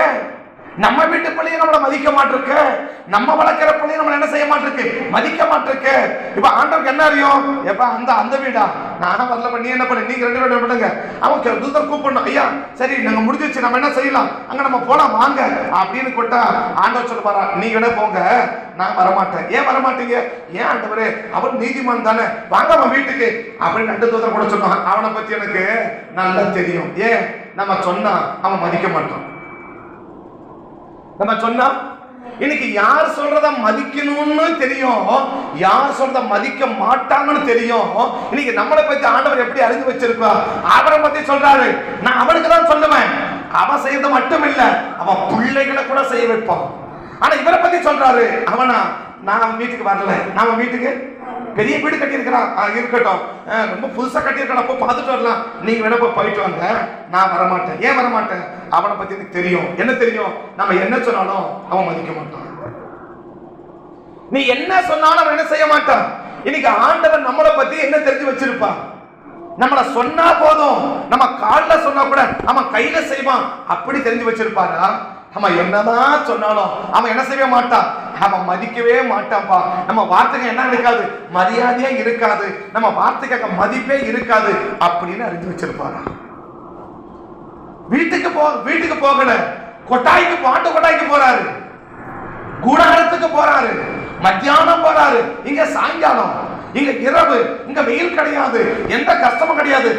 நம்ம வீட்டு பிள்ளைய நம்மளை மதிக்க மாட்டிருக்க. நம்ம வளர்க்கிற பிள்ளைய நம்மளை என்ன செய்ய மாட்டிருக்கு? மதிக்க மாட்டிருக்க. இப்ப ஆண்டவருக்கு என்ன அறியும்? எப்ப அந்த வீடா நானும் வரல, பண்ணி என்ன பண்ண, நீங்க 2 பேரும் பண்ணுங்க. அவன் தூதர் கூப்பிடணும், ஐயா சரி நாங்க முடிஞ்சிச்சு, நம்ம என்ன செய்யலாம், அங்க நம்ம போலாம் வாங்க அப்படின்னு கூட்டா ஆண்டவர் சொல்ல பாரா, நீங்க போங்க, நான் வரமாட்டேன். ஏன் வரமாட்டீங்க? ஏன் ஆண்டவரே, அவன் நீதிமான் தானே, வாங்க அவன் வீட்டுக்கு அப்படின்னு 2 தூதர் கூட சொன்னான். அவனை பத்தி எனக்கு நல்லா தெரியும். ஏன் நம்ம சொன்னா அவன் மதிக்க மாட்டான். நம்ம சொன்னா இன்னைக்கு யார் சொல்றத மதிக்கணும்னு தெரியும், யார் சொல்றத மதிக்க மாட்டாங்கன்னு தெரியும். இன்னைக்கு நம்மளை பத்தி ஆண்டவர் எப்படி அறிந்து வச்சிருக்கா? அவரை பத்தி சொல்றாரு, நான் அவனுக்கு தான் சொல்லுவேன். அவன் செய்யறது மட்டும் இல்ல, அவன் பிள்ளைகளை கூட செய்ய வைப்பான். ஆனா இவரை பத்தி சொல்றாரு, அவனா நான் வீட்டுக்கு வரல, நாம வீட்டுக்கு பெரிய வீடு கட்டியிருக்கிறான், இருக்கட்டும், ரொம்ப புதுசா கட்டியிருக்கான், அப்போ பார்த்துட்டு வரலாம், நீங்க வேணா போயிட்டு வாங்க, நான் வரமாட்டேன். ஏன் வரமாட்டேன்? அவனை பத்தி எனக்கு தெரியும். என்ன தெரியும்? நம்ம என்ன சொன்னாலும் அவன் மதிக்க மாட்டான். நீ என்ன சொன்னாலும் அவன் என்ன செய்ய மாட்டான். இன்னைக்கு ஆண்டவன் நம்மளை பத்தி என்ன தெரிஞ்சு வச்சிருப்பான்? நம்மள சொன்னா போதும், நம்ம காலில் சொன்னா கூட அவன் கையில செய்வான், அப்படி தெரிஞ்சு வச்சிருப்பாரா? நம்ம என்னதான் சொன்னாலும் அவன் என்ன செய்ய மாட்டான், அவன் மதிக்கவே மாட்டான்ப்பா. நம்ம வார்த்தைக்கு என்ன இருக்காது, மரியாதையே இருக்காது, நம்ம வார்த்தைக்கு மதிப்பே இருக்காது அப்படின்னு அறிஞ்சு வச்சிருப்பாரா? வீட்டுக்கு போகல, கொட்டாய்க்கு, பாட்டு கொட்டாய்க்கு போறாரு, கூடாரத்துக்கு போறாரு, மத்தியானம் போறாரு, இங்க சாயங்காலம், இங்க இரவு, இங்க வெயில் கிடையாது, எந்த கஷ்டமும் கிடையாது,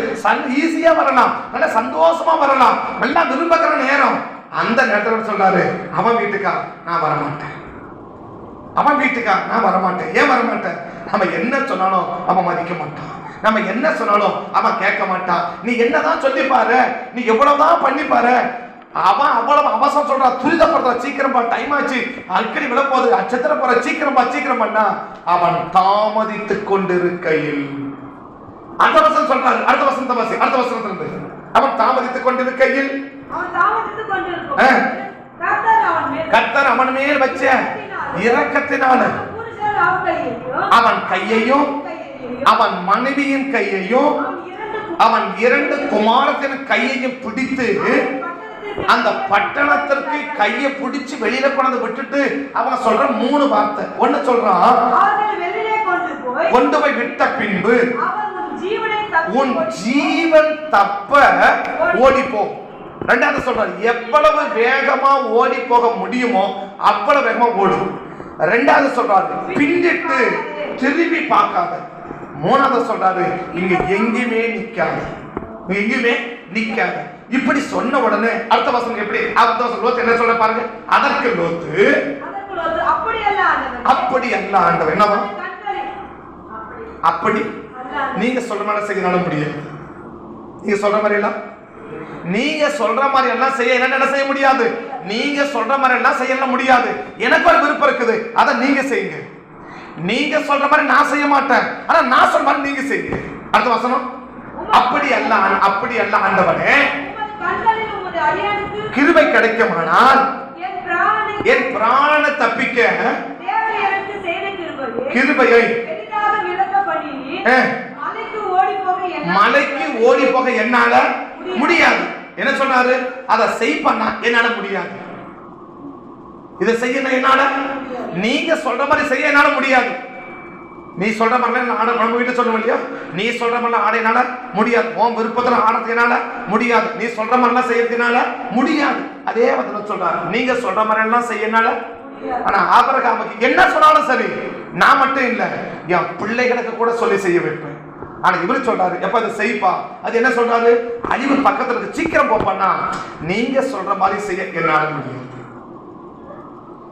ஈஸியா வரலாம், நல்ல சந்தோஷமா வரலாம், எல்லாம் விரும்புகிற நேரம். அந்த நேரத்தில் சொல்றாரு, அவன் வீட்டுக்கா நான் வரமாட்டேன், அவன் வீட்டுக்கா நான் வரமாட்டேன். ஏன் வரமாட்டேன்? நம்ம என்ன சொன்னாலும் அவன் மதிக்க மாட்டான், நம்ம என்ன சொன்னாலும் அவன் கேட்க மாட்டான். நீ என்னதான் சொல்லி பாரு, நீ எவ்வளவுதான் பண்ணி பாரு, அவன் அவ்வளவு அவசரம் சொல்றான், துரிதப்படுற, சீக்கிரமா டைம் ஆச்சு, அடிக்கடி விழப்போது, அச்சத்திர போற, சீக்கிரம் பண்ணா அவன் தாமதித்துக் கொண்டிருக்கையில். அந்த வசனம் சொல்றாரு, அடுத்த வசனத்துல இருந்து, அவன் தாமதித்துக் கொண்டிருக்கையில் கர்த்தர் அவன் மேல் வச்ச இரக்கத்தினால அவன் கையையும் அவன் மனைவியின் கையையும் அவன் 2 குமாரத்தின் கையையும் பிடித்து அந்த பட்டணத்திற்கு கையை பிடிச்சு வெளியில கொண்டு விட்டுட்டு அவன் சொல்ற 3 வார்த்தை. ஒன்னு சொல்றான், கொண்டு போய் விட்ட பின்பு உன் ஜீவன் தப்ப ஓடிப்போ. 2வது சொல்றாரு, எவ்வளவு வேகமா ஓடி போக முடியுமோ அவ்வளவு வேகமா ஓடு. 2வது சொல்றாரு, பின்னிட்டு திரும்பி பார்க்காத. 3வது சொல்றாரு, இங்க எங்கேயுமே நிக்காத. இப்படி சொன்ன உடனே அடுத்த வசனம் எப்படி? அடுத்த வசனம் லோத்து என்ன சொல்ல பாருங்க. அதற்கு லோத்து அப்படி அல்ல ஆண்டவர். என்னவா? அப்படி நீங்க சொல்ற மாதிரி செய்யனால முடியாது. நீங்க சொல்ற மாதிரி எல்லாம் செய்ய என்ன செய்ய முடியாது. நீங்க சொல்ற மாதிரி எல்லாம் செய்ய முடியாது. எனக்கு ஒரு விருப்பம் இருக்குது, அதை நீங்க செய்யுங்க. நீங்க சொல்ற மாதிரி நான் செய்ய மாட்டேன், ஆனா நான் சொல்ற மாதிரி நீங்க செய்யுங்க. அடுத்த வசனம், அப்படி அல்ல ஆண்டவனே, கிருபை கிடைக்குமானால் என் பிராண தப்பிக்க கிருபையை மலைக்கு ஓடி போக என்னால முடியாது. என்ன சொன்னாரு? அதை செய்ய பண்ணா என்னால முடியாது. இதை செய்ய என்னால, நீங்க சொல்ற மாதிரி செய்ய என்னால முடியாது. நீ சொல்ற மாதிரி ஆட, நம்ம வீட்டு சொல்ல இல்லையா, நீ சொல்ற மாதிரி ஆடையினால முடியாது. உன் விருப்பத்துல ஆடத்தினால முடியாது. நீ சொல்ற மாதிரிலாம் செய்யறதுனால முடியாது. அதே வந்து சொல்றாரு, நீங்க சொல்ற மாதிரி எல்லாம் செய்யனால. ஆனா ஆபிரகாமுக்கு என்ன சொன்னாலும் சரி, நான் மட்டும் இல்ல, என் பிள்ளைகளுக்கு கூட சொல்லி செய்ய வைப்பேன். ஆனா இவரு சொல்றாரு, எப்ப அதை செய்ப்பா, அது என்ன சொல்றாரு, அழிவு பக்கத்துல இருக்கு, சீக்கிரம் போப்பான்னா, நீங்க சொல்ற மாதிரி செய்ய என்னால முடியும்.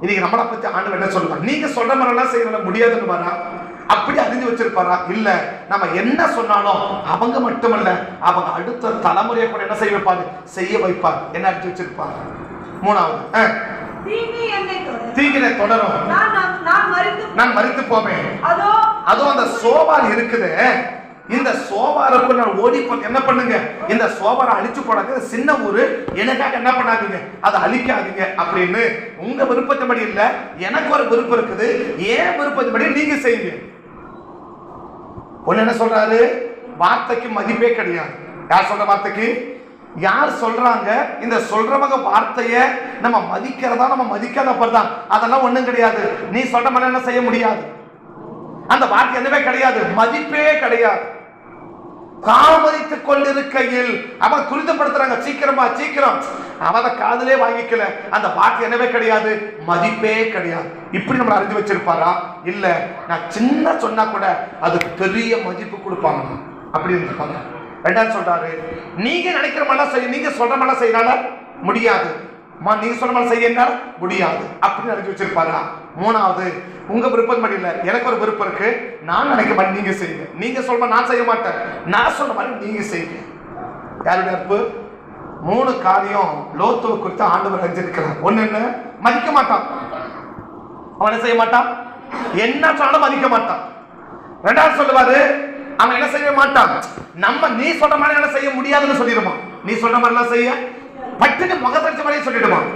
இன்னைக்கு நம்மளை பத்தி ஆண்டவர் என்ன சொல்றாரு, நீங்க சொல்ற மாதிரி எல்லாம் செய்ய முடியாதுன்னு வரா, அப்படி அறிஞ்சு வச்சிருப்பாரா? இல்ல, நம்ம என்ன சொன்னாலும் அவங்க மட்டுமல்ல, அவங்க அடுத்த தலைமுறையை கூட என்ன செய்ய வைப்பாரு, செய்ய வைப்பார். என்ன அறிஞ்சு வச்சிருப்பாரு. மூணாவது, தீங்கினை தொடரும், நான் மரித்து போவேன். அதோ அந்த சோபால் இருக்குது, இந்த சோபாருக்கு நான் ஓடி என்ன பண்ணுங்க, இந்த சோபாரை அழிச்சு போடாது, சின்ன ஊரு, எனக்காக என்ன பண்ணாதீங்க, அதை அழிக்காதீங்க அப்படின்னு. உங்க விருப்பத்தின்படி இல்ல, எனக்கு ஒரு விருப்பம் இருக்குது, ஏன் விருப்பத்தின்படி நீங்க செய்யுங்க. ஒன்னு என்ன சொல்றாரு, வார்த்தைக்கு மதிப்பே கிடையாது. யார் சொல்ற வார்த்தைக்கு, யார் சொல்றாங்க, இந்த சொல்றவங்க வார்த்தைய நம்ம மதிக்கிறதா நம்ம மதிக்காதப்பதான், அதெல்லாம் ஒண்ணும் கிடையாது. நீ சொல்ற மாதிரி என்ன செய்ய முடியாது, அந்த வார்த்தை எதுவுமே கிடையாது, மதிப்பே கிடையாது. தாமதித்துக் கொண்டிருக்கையில் அவன் துரிதப்படுத்துறாங்க, சீக்கிரமா சீக்கிரம், அவத காதலே வாங்கிக்கல, அந்த வார்த்தை என்னவே கிடையாது, மதிப்பே கிடையாது. இப்படி நம்ம அறிஞ்சு வச்சிருப்பாரா? இல்ல, நான் சின்ன சொன்னா கூட அதுக்கு பெரிய மதிப்பு கொடுப்பாங்க, அப்படி இருந்திருப்பாங்க. ரெண்டாவது சொல்றாரு, நீங்க நினைக்கிற மாதிரி செய்ய, நீங்க சொல்ற மாதிரி செய்யறால முடியாது, நீங்க சொல்ற மாதிரி செய்ய முடியாது, அப்படின்னு அறிஞ்சு வச்சிருப்பாரா? மூணாவது, உங்க விருப்பம் படி இல்ல, எனக்கு ஒரு விருப்பம் இருக்கு, நான் நினைக்க மாதிரி நீங்க செய்யுங்க, நீங்க சொல்ற நான் செய்ய மாட்டேன், நான் சொல்ற மாதிரி நீங்க செய்யுங்க. யாருடைய அற்பு? மூணு காரியம் லோத்துவை குறித்து ஆண்டவர் அறிஞ்சிருக்கிறார். ஒண்ணு என்ன, மதிக்க மாட்டான், அவன் என்ன செய்ய மாட்டான், என்ன சொன்னாலும் மதிக்க மாட்டான். ரெண்டாவது சொல்லுவாரு, அவன் என்ன செய்ய மாட்டான், நம்ம நீ சொல்ற மாதிரி என்ன செய்ய முடியாதுன்னு சொல்லிடுவான். நீ சொல்ற மாதிரி எல்லாம் செய்ய பட்டுன்னு முகத்தடிச்ச மாதிரியே சொல்லிடுவான்,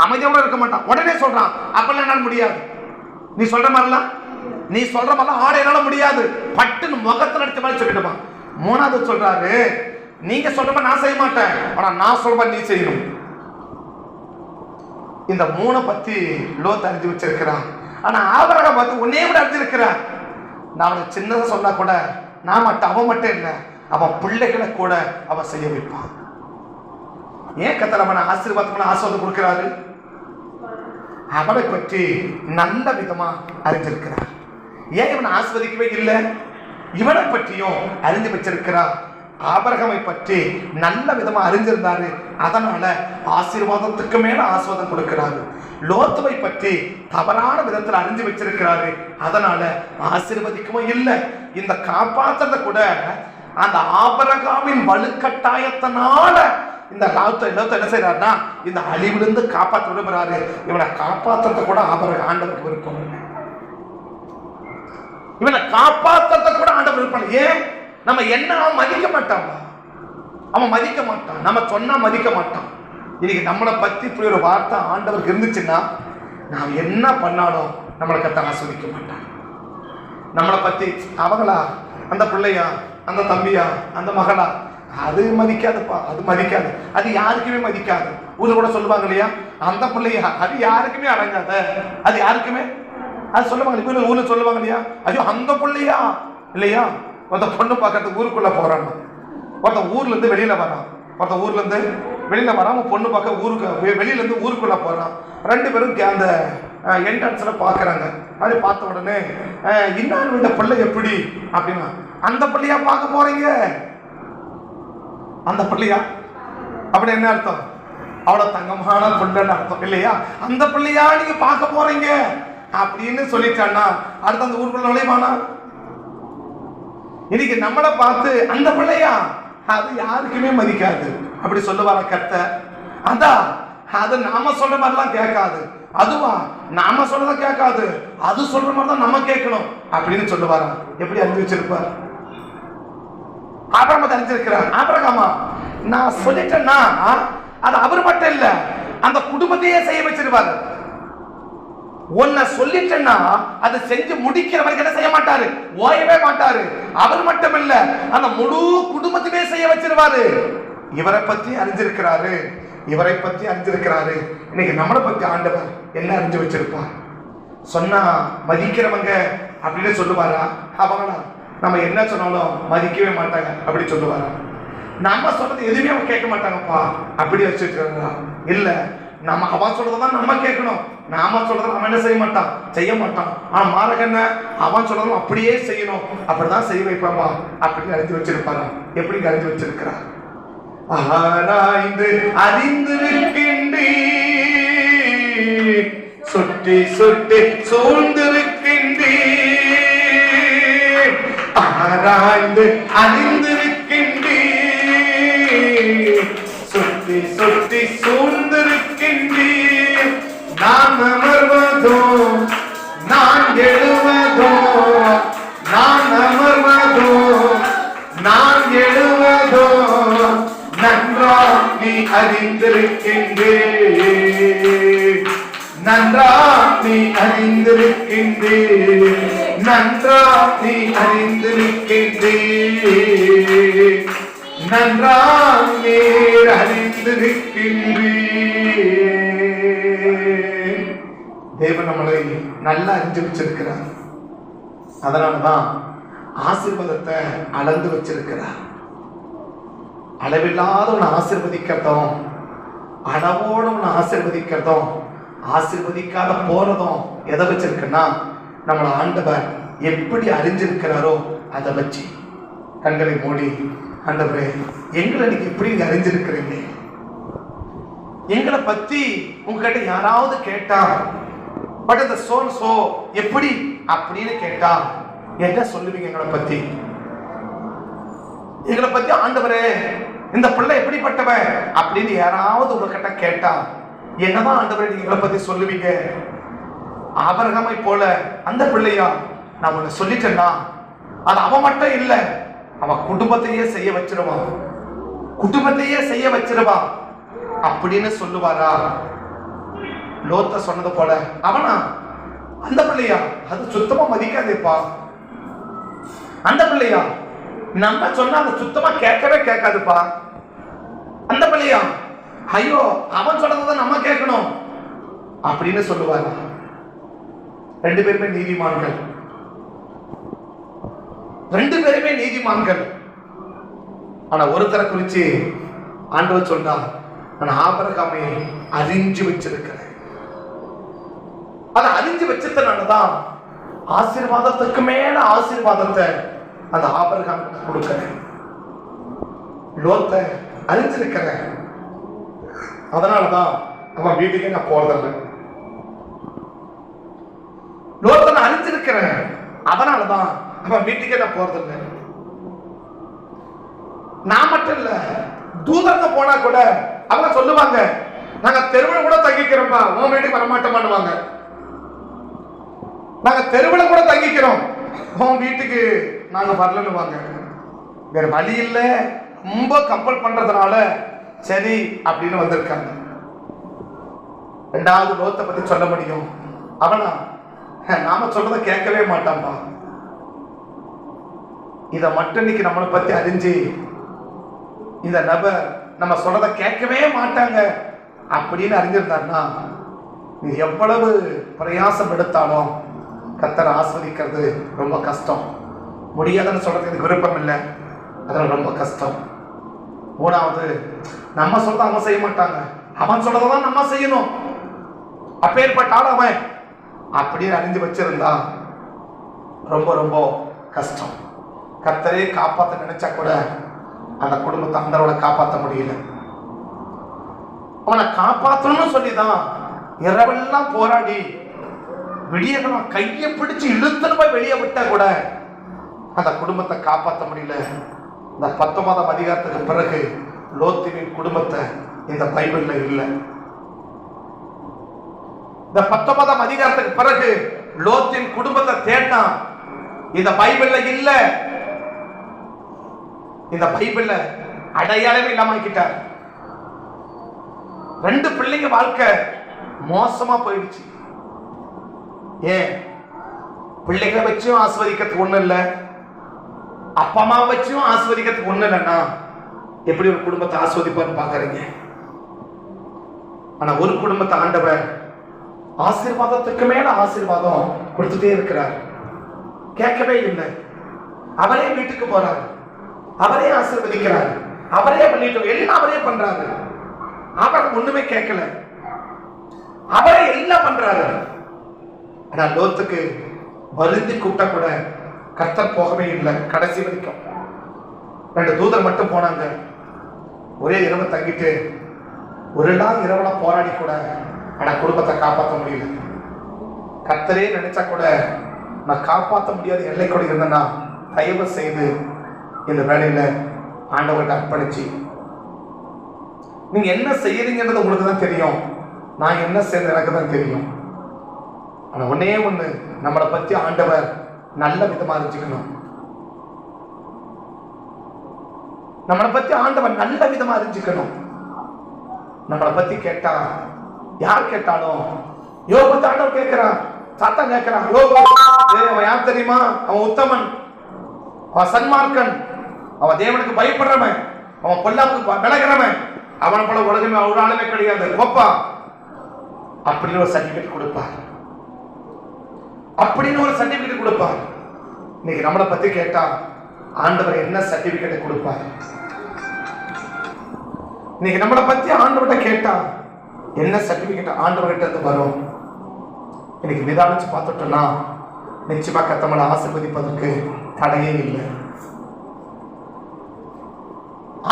அமைதியோட இருக்க மாட்டான், உடனே சொல்றான், அப்பெல்லாம் என்னால முடியாது, நீ சொல்ற மாதிரிலாம், நீ சொல்ற மாதிரிலாம் ஆட என்னால முடியாது, பட்டுன்னு முகத்தில் அடிச்ச மாதிரி சொல்லிடுவான். மூணாவது சொல்றாரு, நீங்க சொல்ற மாதிரி நான் செய்ய மாட்டேன், ஆனா நான் சொல்ற மாதிரி நீ செய்யணும். இந்த மூணை பத்தி லோத் அறிஞ்சு வச்சிருக்கிறான். ஆனா ஆபிரகாம் பார்த்து உன்னே விட அறிஞ்சிருக்கிறான். நான் அவனுக்கு சின்னதை சொன்னா கூட, நான் மட்டும், அவன் மட்டும் இல்லை, அவன் பிள்ளைகளை கூட அவன் செய்ய வைப்பான். ஏன் கத்தர் அவனை ஆசீர்வாதம் கொடுக்கிறாரு? அவனை பற்றி நல்ல விதமா அறிஞ்சிருக்கிறார். ஏன் இவனை ஆஸ்வதிக்கவே இல்லை, இவனை பற்றியும் அறிஞ்சு வச்சிருக்கிறார். ஆபிரகாமை பற்றி நல்ல விதமா அறிஞ்சிருந்தாரு, அதனால ஆசீர்வாதத்துக்கு மேல ஆசீர்வாதம் கொடுக்கிறாரு. லோத்துவை பற்றி தவறான விதத்தில் அறிஞ்சு வச்சிருக்கிறாரு, அதனால ஆசீர்வதிக்கவும் இல்லை. இந்த காப்பாற்றத கூட அந்த ஆபிரகாமின் வலுக்கட்டாயத்தினால இந்த லோத்து என்ன செய்யறாருன்னா, இந்த அழிவிலிருந்து காப்பாற்ற விரும்புறாரு. இவனை காப்பாற்றத கூட ஆண்டவருக்கு விருப்பம் இல்லை, இவனை காப்பாற்றத கூட ஆண்டவர் விருப்பம். ஏன்? நம்ம என்ன, அவன் மதிக்க மாட்டான், அவன் மதிக்க மாட்டான், நம்ம சொன்னா மதிக்க மாட்டான். இன்னைக்கு நம்மளை பத்தி இப்படி ஒரு வார்த்தை ஆண்டவருக்கு இருந்துச்சுன்னா, நாம் என்ன பண்ணாலும் நம்மளை கத்த ஆஸ்வதிக்க மாட்டான். நம்மளை பத்தி அவங்களா, அந்த பிள்ளையா, அந்த தம்பியா, அந்த மகளா, அது மதிக்காதுப்பா, அது மதிக்காது, அது யாருக்குமே மதிக்காது. ஊர்ல கூட சொல்லுவாங்க இல்லையா, அந்த பிள்ளையா, அது யாருக்குமே அடங்காத, அது யாருக்குமே, அது சொல்லுவாங்க ஊர்ல சொல்லுவாங்க இல்லையா, ஐயோ அந்த பிள்ளையா இல்லையா. ஒருத்த பொண்ணு பார்க்கறதுக்கு ஊருக்குள்ள போறான், ஒருத்த ஊர்ல இருந்து வெளியில வரான், ஒருத்த ஊர்ல இருந்து வெளியில வராம பொண்ணு பார்க்க ஊருக்கு வெளியில இருந்து ஊருக்குள்ள போறான். ரெண்டு பேரும் அந்த என்ட்ரன்ஸ்ல பாக்குறாங்க. அப்படி பார்த்த உடனே, இன்னொரு இந்த பிள்ளை எப்படி அப்படின்னா, அந்த பிள்ளையா பார்க்க போறீங்க, அந்த பிள்ளையா அப்படி என்ன அர்த்தம், அவ்வளவு தங்கமான பிள்ளைன்னு அர்த்தம் இல்லையா. அந்த பிள்ளையா நீங்க பார்க்க போறீங்க அப்படின்னு சொல்லிட்டான்னா, அடுத்த அந்த ஊருக்குள்ள நுழைவானா? இன்னைக்கு நம்மளை பார்த்து அந்த பிள்ளையா, அது யாருக்குமே மதிக்காது, அப்படி சொல்லுவார கர்த்தர். அதான் அது நாம சொல்ற மாதிரிலாம் கேட்காது, அதுவா நாம சொல்றத கேட்காது, அது சொல்ற மாதிரி தான் நம்ம கேட்கணும் அப்படின்னு சொல்லுவாரா. எப்படி அறிஞ்சு வச்சிருப்பார்? ஆபிரகாம் அறிஞ்சிருக்கிறார். ஆபிரகாமா, நான் சொல்லிட்டேன்னா அது அவர் மட்டும் இல்ல, அந்த குடும்பத்தையே செய்ய வச்சிருவாரு. ஒன்ன சொல்லிட்டேன்னா அதை செஞ்சு முடிக்கிற வரைக்கும் என்ன செய்ய மாட்டாரு, ஓயவே மாட்டாரு. அவர் மட்டும் இல்ல, அந்த முழு குடும்பத்தையே செய்ய வச்சிருவாரு. இவரை பத்தி அறிஞ்சிருக்கிறாரு. இவரை பத்தி அறிஞ்சிருக்கிறாரு. இன்னைக்கு நம்மளை பத்தி ஆண்டவர் என்ன அறிஞ்சு வச்சிருப்பார்? சொன்னா மதிக்கிறவங்க அப்படின்னு சொல்லுவாரா? அவங்களா நம்ம என்ன சொன்னாலும் மதிக்கவே மாட்டாங்க அப்படி சொல்லுவாரா? நம்ம சொல்றது எதுவுமே அவங்க கேட்க மாட்டாங்கப்பா அப்படி வச்சிருக்காங்களா? இல்ல, நம்ம அவன் சொல்றதான் நம்ம கேட்கணும். நாம சொல்றத அவன் என்ன செய்ய மாட்டான், செய்ய மாட்டான். ஆனா மாறக என்ன, அவன் சொல்றதும் அப்படியே செய்யணும், அப்படிதான் செய்ய வைப்பாப்பா அப்படின்னு அறிஞ்சு வச்சிருப்பாரா? எப்படி அறிஞ்சு வச்சிருக்கிறா? ஆராய்ந்து அறிந்திருக்கின்றே, சுட்டி சுட்டி சூழ்ந்திருக்கின்றே, ஆராய்ந்து அறிந்திருக்கின்றே, சுட்டி சுட்டி சூழ்ந்திருக்கின்றே, நான் அமர்வதோ நான் எழுவதோ, நான் அமர்வதோ நான் எழுவதோ, நன்றா நீ அறிந்திருக்கின்றே, நன்றா நீ அறிந்திருக்கின்றே, நன்றா நீ அறிந்திருக்கின்றே, நன்றா நீர் அறிந்திருக்கின்றே. தேவன் நம்மளை நல்லா அறிஞ்சு வச்சிருக்கிறார். அதனாலதான் ஆசீர்வாதத்தை அளந்து வச்சிருக்கிறார். அளவில்லாத உன்னை ஆசீர்வதிக்கிறதும், அளவோட உன்னை ஆசீர்வதிக்கிறதும், ஆசீர்வதிக்காத போறதும் எதை வச்சிருக்குன்னா நம்மளை ஆண்டவர் எப்படி அறிஞ்சிருக்கிறாரோ அதை வச்சு. கண்களை மூடி, ஆண்டவரே எங்களை நீங்க எப்படி அறிஞ்சிருக்கிறீங்க? எங்களை பத்தி உங்ககிட்ட யாராவது கேட்டா, பட் இந்த சோ எப்படி அப்படின்னு கேட்டா என்ன சொல்லுவீங்க? எங்களை பத்தி ஆண்டவரே இந்த பிள்ளை எப்படிப்பட்டவன் அப்படின்னு யாராவது உங்ககிட்ட கேட்டா என்னதான் ஆண்டவரே நீங்க எங்களை பத்தி சொல்லுவீங்க? ஆபிரகாமை போல அந்த பிள்ளையா நான் உன்னை சொல்லிட்டேன்னா அது அவன் மட்டும் இல்ல, அவன் குடும்பத்தையே செய்ய வச்சிருவான், குடும்பத்தையே செய்ய வச்சிருவான் அப்படின்னு சொல்லுவாரா? லோத்த சொன்னது போல அவனா அந்த பிள்ளையா அது சுத்தமா மதிக்காதேப்பா. அந்த பிள்ளையா நம்ம சொன்னா அது சுத்தமா கேட்கவே கேட்காதுப்பா. அந்த பிள்ளையா ஐயோ அவன் சொல்றதான் நம்ம கேட்கணும் அப்படின்னு சொல்லுவாரா? ரெண்டு பேருமே நீதிமான்கள், ரெண்டு பேருமே நீதிமான்கள். ஆனா ஒருத்தரை குறிச்சு ஆண்டவர் சொன்னா, நான் ஆபிரகாமை அறிஞ்சு வச்சிருக்கிறேன். அதை அறிஞ்சு வச்சதுனாலதான் ஆசீர்வாதத்துக்கு மேல ஆசீர்வாதத்தை அந்த ஆபிரகாம் கொடுக்கிறேன். லோத்தை அறிஞ்சிருக்கிறேன், அதனாலதான் அவன் வீட்டுக்கே நான் போறதில்லை. லோத்தை நான் அறிஞ்சிருக்கிறேன், அதனாலதான் அவன் வீட்டுக்கே நான் போறதில்லை. நான் மட்டும் இல்ல, தூதர்ல போனா கூட அவங்க சொல்லுவாங்க, நாங்க தெருவில் கூட தங்கிக்கிறோம்ப்பா, உன் வீட்டுக்கு வரமாட்டோமானுவாங்க. நாங்க தெருவில் கூட தங்கிக்கிறோம், உன் வீட்டுக்கு நாங்க வரலன்னுவாங்க. வேற வழி இல்லை, ரொம்ப கம்பல் பண்றதுனால சரி அப்படின்னு வந்திருக்காங்க. ரெண்டாவது லோத்தை பத்தி சொல்ல முடியும். அவனா நாம சொல்றத கேட்கவே மாட்டான்பா. இத மட்டும் இன்னைக்கு நம்மளை பத்தி அறிஞ்சு இந்த நபர் நம்ம சொல்றத கேட்கவே மாட்டாங்க அப்படின்னு அறிஞ்சிருந்தாருன்னா, நீ எவ்வளவு பிரயாசம் எடுத்தாலும் கர்த்தரை ஆஸ்வதிக்கிறது ரொம்ப கஷ்டம். முடியாதுன்னு சொல்றதுக்கு எனக்கு விருப்பம் இல்லை, அதெல்லாம் ரொம்ப கஷ்டம். மூணாவது, நம்ம சொல்றத அவன் செய்ய மாட்டாங்க, அவன் சொல்றதான் நம்ம செய்யணும். அப்பேற்பட்டாலும் அவன் அப்படின்னு அறிஞ்சு வச்சிருந்தா ரொம்ப ரொம்ப கஷ்டம். கர்த்தரே காப்பாற்ற நினைச்சா கூட அந்த குடும்பத்தை அந்த காப்பாற்ற முடியல. அவனை காப்பாற்றணும்னு சொல்லிதான் இரவெல்லாம் போராடி விடியகணும் கையை பிடிச்சு இழுத்துன்னு போய் வெளியே விட்டா கூட அந்த குடும்பத்தை காப்பாற்ற முடியல. இந்த 19ஆம் அதிகாரத்துக்கு பிறகு லோத்தின் குடும்பத்தை இந்த பைபிள்ல இல்லை. இந்த 19ஆம் அதிகாரத்துக்கு பிறகு லோத்தின் குடும்பத்தை தேடினா இந்த பைபிள்ல இல்ல. இந்த பைபிள்ல அடையாளமே இல்லாம ஆக்கிட்டார். 2 பிள்ளைங்க வாழ்க்கை மோசமா போயிடுச்சு. ஏன்? பிள்ளைகளை வச்சும் ஆஸ்வதிக்கிறதுக்கு ஒண்ணு இல்லை, அப்பா அம்மா வச்சும் ஆஸ்வதிக்கிறதுக்கு ஒண்ணு இல்லைன்னா எப்படி ஒரு குடும்பத்தை ஆஸ்வதிப்பான்னு பாக்குறீங்க? ஆனா ஒரு குடும்பத்தை ஆண்டவர் ஆசீர்வாதத்துக்கு மேல ஆசீர்வாதம் கொடுத்துட்டே இருக்கிறார். கேட்கவே இல்லை. அவரே வீட்டுக்கு போறாரு, அவரே ஆசீர்வதிக்கிறார், அவரே பண்ணிட்டு எல்லாம் அவரே பண்றாரு. அவர் ஒண்ணுமே கேட்கல, அவரே எல்லாம் பண்றாரு. ஆனா லோத்துக்கு வருந்தி கூப்பிட்டா கூட கர்த்தர் போகவே இல்லை. கடைசி வரைக்கும் 2 தூதர் மட்டும் போனாங்க. ஒரே இரவு தங்கிட்டு ஒரு நாள் இரவுல போராடி கூட ஆனா குடும்பத்தை காப்பாற்ற முடியல. கர்த்தரே நினைச்சா கூட நான் காப்பாற்ற முடியாத எல்லை கூட இருந்தேன்னா தயவு செய்து இந்த வேலையில ஆண்டவர்கிட்ட அர்ப்பணிச்சு நீங்க என்ன செய்யறீங்கன்றது உங்களுக்கு தான் தெரியும், நான் என்ன செய்யறது எனக்கு தான் தெரியும். ஆனா ஒன்னே ஒண்ணு, நம்மளை பத்தி ஆண்டவர் நல்ல விதமா அறிஞ்சுக்கணும். நம்மளை பத்தி ஆண்டவர் நல்ல விதமா அறிஞ்சுக்கணும். நம்மளை பத்தி கேட்டா யார் கேட்டாலும் யோபு பத்தி ஆண்டவர் கேட்கிறான், சாத்தான் கேட்கிறான். யோபு அவன் யார் தெரியுமா? அவன் உத்தமன், அவன் சன்மார்க்கன், அவன் தேவனுக்கு பயப்படுறவன், அவன் பொல்லாப்புக்கு விலகிறவன், அவனை போல உலகமே ஒரு ஆளுமே கிடையாது கோப்பா அப்படின்னு ஒரு சர்டிபிகேட் கொடுப்பார். அப்படின்னு ஒரு சர்டிபிகேட் கொடுப்பார். இன்னைக்கு நம்மளை பத்தி கேட்டா ஆண்டவர் என்ன சர்டிபிகேட் கொடுப்பார்? இன்னைக்கு நம்மளை பத்தி ஆண்டவர்கிட்ட கேட்டா என்ன சர்டிபிகேட் ஆண்டவர்கிட்ட இருந்து வரும்? இன்னைக்கு நிதானிச்சு பார்த்துட்டோம்னா நிச்சயமா கர்த்தரை ஆசீர்வதிப்பதற்கு தடையே இல்லை.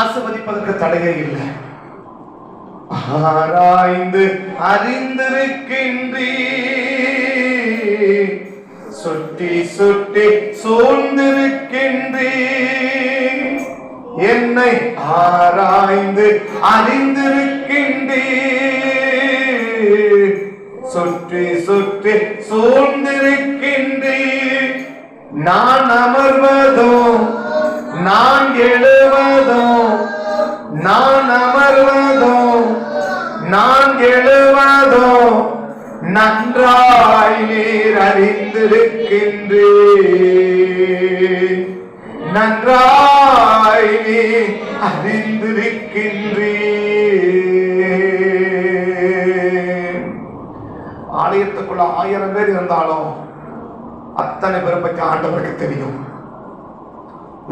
ஆசீர்வதிப்பதற்கு தடையே இல்லை. ஆராய்ந்து அறிந்திருக்கின்றீ, சுட்டி சுட்டி சூழ்ந்திருக்கின்றீ, என்னை ஆராய்ந்து அறிந்திருக்கின்றீ, சுற்றி சுற்றி சூழ்ந்திருக்கின்றீ, நான் அமர்வதோ நான் எழுவதோ, நான் அமர்வதோ நான் எழுவதோ நன்றாய் நீர் அறிந்திருக்கின்றே, நன்றாய் நீர் அறிந்திருக்கின்றே. ஆலயத்துக்குள்ள 1000 பேர் இருந்தாலும் அத்தனை பேரை பற்றி ஆண்டவருக்கு தெரியும்.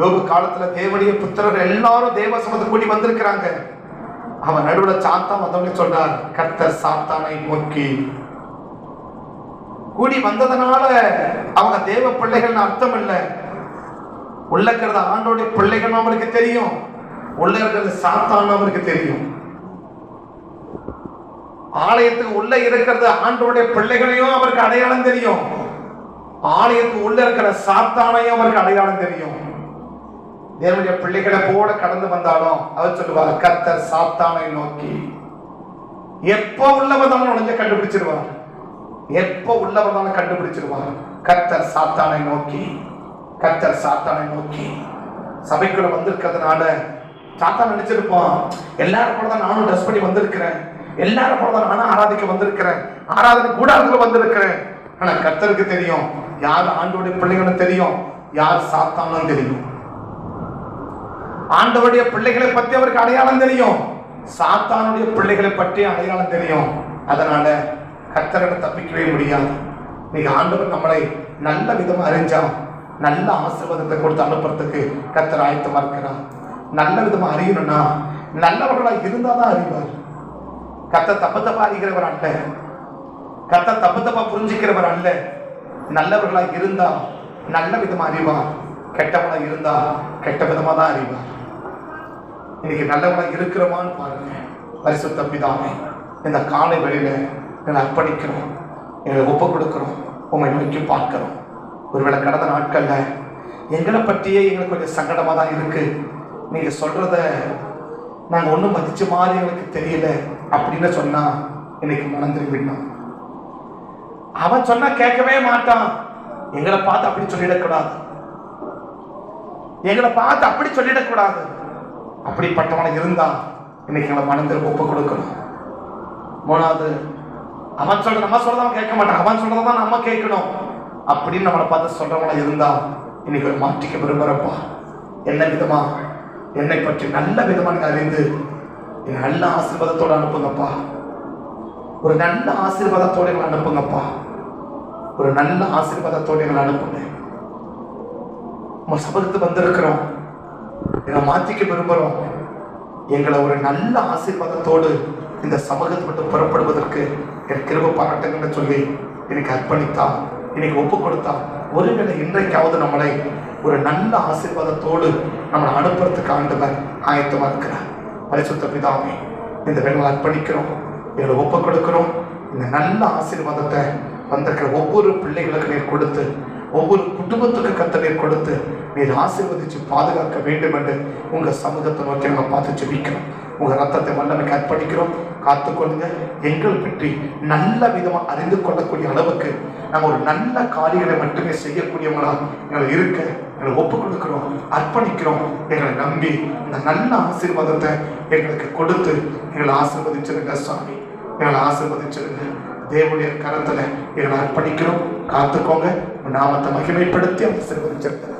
யோபு காலத்துல தேவனுடைய புத்திரர் எல்லாரும் தேவ சமூகத்தை கூடி வந்திருக்கிறாங்க. அவன் நடுவுல சாத்தான் வந்தவனே சொல்றார், கர்த்தர் சாத்தானை நோக்கி. கூடி வந்ததனால அவங்க தேவ பிள்ளைகள் அர்த்தம் இல்லை. உள்ள இருக்கிறது ஆண்டோடைய பிள்ளைகள் அவருக்கு தெரியும், உள்ள இருக்கிறது சாத்தான் அவருக்கு தெரியும். ஆலயத்துக்கு உள்ள இருக்கிறது ஆண்டோடைய பிள்ளைகளையும் அவருக்கு அடையாளம் தெரியும், ஆலயத்துக்கு உள்ள இருக்கிற சாத்தானையும் அவருக்கு அடையாளம் தெரியும். தேவனுடைய பிள்ளைகளை போல கடந்து வந்தாலும் அவர் சொல்லுவார், கர்த்தர் சாத்தானை நோக்கி. எப்போ உள்ளவதான உடஞ்ச கண்டுபிடிச்சிருவார், எப்போ உள்ளவதான கண்டுபிடிச்சிருவார். கர்த்தர் சாத்தானை நோக்கி, கர்த்தர் சாத்தானை நோக்கி. சபைக்குள்ள வந்திருக்கிறதுனால சாத்தான் நினைச்சிருப்பான், எல்லாரும் போலதான் நானும் ட்ரெஸ் பண்ணி வந்திருக்கிறேன், எல்லாரும் போலதான் நானும் ஆராதிக்க வந்திருக்கிறேன், ஆராதனை கூடாரத்துல வந்திருக்கிறேன். ஆனா கர்த்தருக்கு தெரியும் யார் ஆண்டோடைய பிள்ளைகளும் தெரியும், யார் சாத்தானும் தெரியும். ஆண்டவருடைய பிள்ளைகளை பற்றி அவருக்கு அடையாளம் தெரியும், சாத்தானுடைய பிள்ளைகளை பற்றி அடையாளம் தெரியும். அதனால கர்த்தரை தப்பிக்கவே முடியாது. நீங்க ஆண்டவர் நம்மளை நல்ல விதமா அறிஞ்சா நல்ல ஆசீர்வாதத்தை கொடுத்து அனுப்புறதுக்கு கர்த்தர் ஆயத்தமா இருக்கிறார். நல்ல விதமா அறியணும்னா நல்லவர்களா இருந்தாதான் அறிவார். கர்த்தர் தப்பு தப்பா அறிகிறவர் அல்ல, கர்த்தர் தப்பு தப்பா புரிஞ்சுக்கிறவர் அல்ல. நல்லவர்களா இருந்தா நல்ல விதமா அறிவார், கெட்டவனா இருந்தா கெட்ட விதமா தான் அறிவார். இன்னைக்கு நல்லவனா இருக்கிறோமான்னு பாருங்க. பரிசுத்த பிதாவே, இந்த காலை வேளையில எங்களை அர்ப்பணிக்கிறோம், எங்களை ஒப்பு கொடுக்கிறோம், உண்மை நோக்கி பார்க்கிறோம். ஒருவேளை கடந்த நாட்கள்ல எங்களை பற்றியே எங்களுக்கு கொஞ்சம் சங்கடமா தான் இருக்கு, நீங்க சொல்றத நாங்க ஒன்றும் மதிச்ச மாதிரி எங்களுக்கு தெரியல அப்படின்னு சொன்னா இன்னைக்கு மனம் திரும்பிடணும். அவன் சொன்னா கேட்கவே மாட்டான், எங்களை பார்த்து அப்படி சொல்லிடக்கூடாது, எங்களை பார்த்து அப்படி சொல்லிடக்கூடாது. அப்படிப்பட்டவனை இருந்தா இன்னைக்கு எங்களை மனம் திரும்ப ஒப்பு கொடுக்கணும். மூணாவது, அவன் சொல்ற நம்ம சொல்றதான் கேட்க மாட்டான், அவன் சொல்றதான் நம்ம கேட்கணும் அப்படின்னு நம்மளை பார்த்து சொல்றவனை இருந்தா இன்னைக்கு ஒரு மாற்றிக்க விரும்புறப்பா. என்ன விதமா என்னை பற்றி நல்ல விதமா அறிந்து நல்ல ஆசீர்வாதத்தோடு அனுப்புங்கப்பா. ஒரு நல்ல ஆசீர்வாதத்தோடு எங்களை அனுப்புங்கப்பா. ஒரு நல்ல ஆசீர்வாதத்தோடு எங்களை அனுப்புங்க. உங்க சபதத்துக்கு வந்திருக்கிறோம், எங்களை மாற்றிக்க விரும்புகிறோம். எங்களை ஒரு நல்ல ஆசீர்வாதத்தோடு இந்த சமூகத்தை விட்டு புறப்படுவதற்கு என் கிருபை பாராட்டுங்கன்னு சொல்லி எனக்கு அர்ப்பணித்தா, இன்னைக்கு ஒப்பு கொடுத்தா, ஒருவேளை இன்றைக்காவது நம்மளை ஒரு நல்ல ஆசீர்வாதத்தோடு நம்மளை அனுப்புறதுக்கு ஆண்டவர் ஆயத்தமாக இருக்கிறார். பரிசுத்த பிதாவே, இந்த வேலை அர்ப்பணிக்கிறோம், எங்களை ஒப்பு கொடுக்கிறோம். இந்த நல்ல ஆசீர்வாதத்தை வந்திருக்கிற ஒவ்வொரு பிள்ளைகளுக்கு நீர் கொடுத்து, ஒவ்வொரு குடும்பத்துக்கு கர்த்தர் நீர் கொடுத்து நீர் ஆசீர்வதித்து பாதுகாக்க வேண்டும் என்று உங்கள் சமூகத்தை நோக்கி நம்ம பார்த்து ஜெபிக்கிறோம். உங்கள் ரத்தத்தை வல்லமைக்கு அர்ப்பணிக்கிறோம். காத்துக்கொள்ளுங்க. எங்கள் பற்றி நல்ல விதமாக அறிந்து கொள்ளக்கூடிய அளவுக்கு நம்ம ஒரு நல்ல காரியங்களை மட்டுமே செய்யக்கூடியவங்களாக எங்களை இருக்க எங்களை ஒப்பு கொடுக்கிறோம், அர்ப்பணிக்கிறோம். எங்களை நம்பி இந்த நல்ல ஆசீர்வாதத்தை எங்களுக்கு கொடுத்து எங்களை ஆசீர்வதிச்சிருங்க சாமி, எங்களை ஆசீர்வதிச்சிருங்க. தேவனுடைய கரத்துல எங்களை அர்ப்பணிக்கிறோம். காத்துக்கோங்க. நாமத்தை மகிமைப்படுத்தி ஆசீர்வதிச்சிருக்க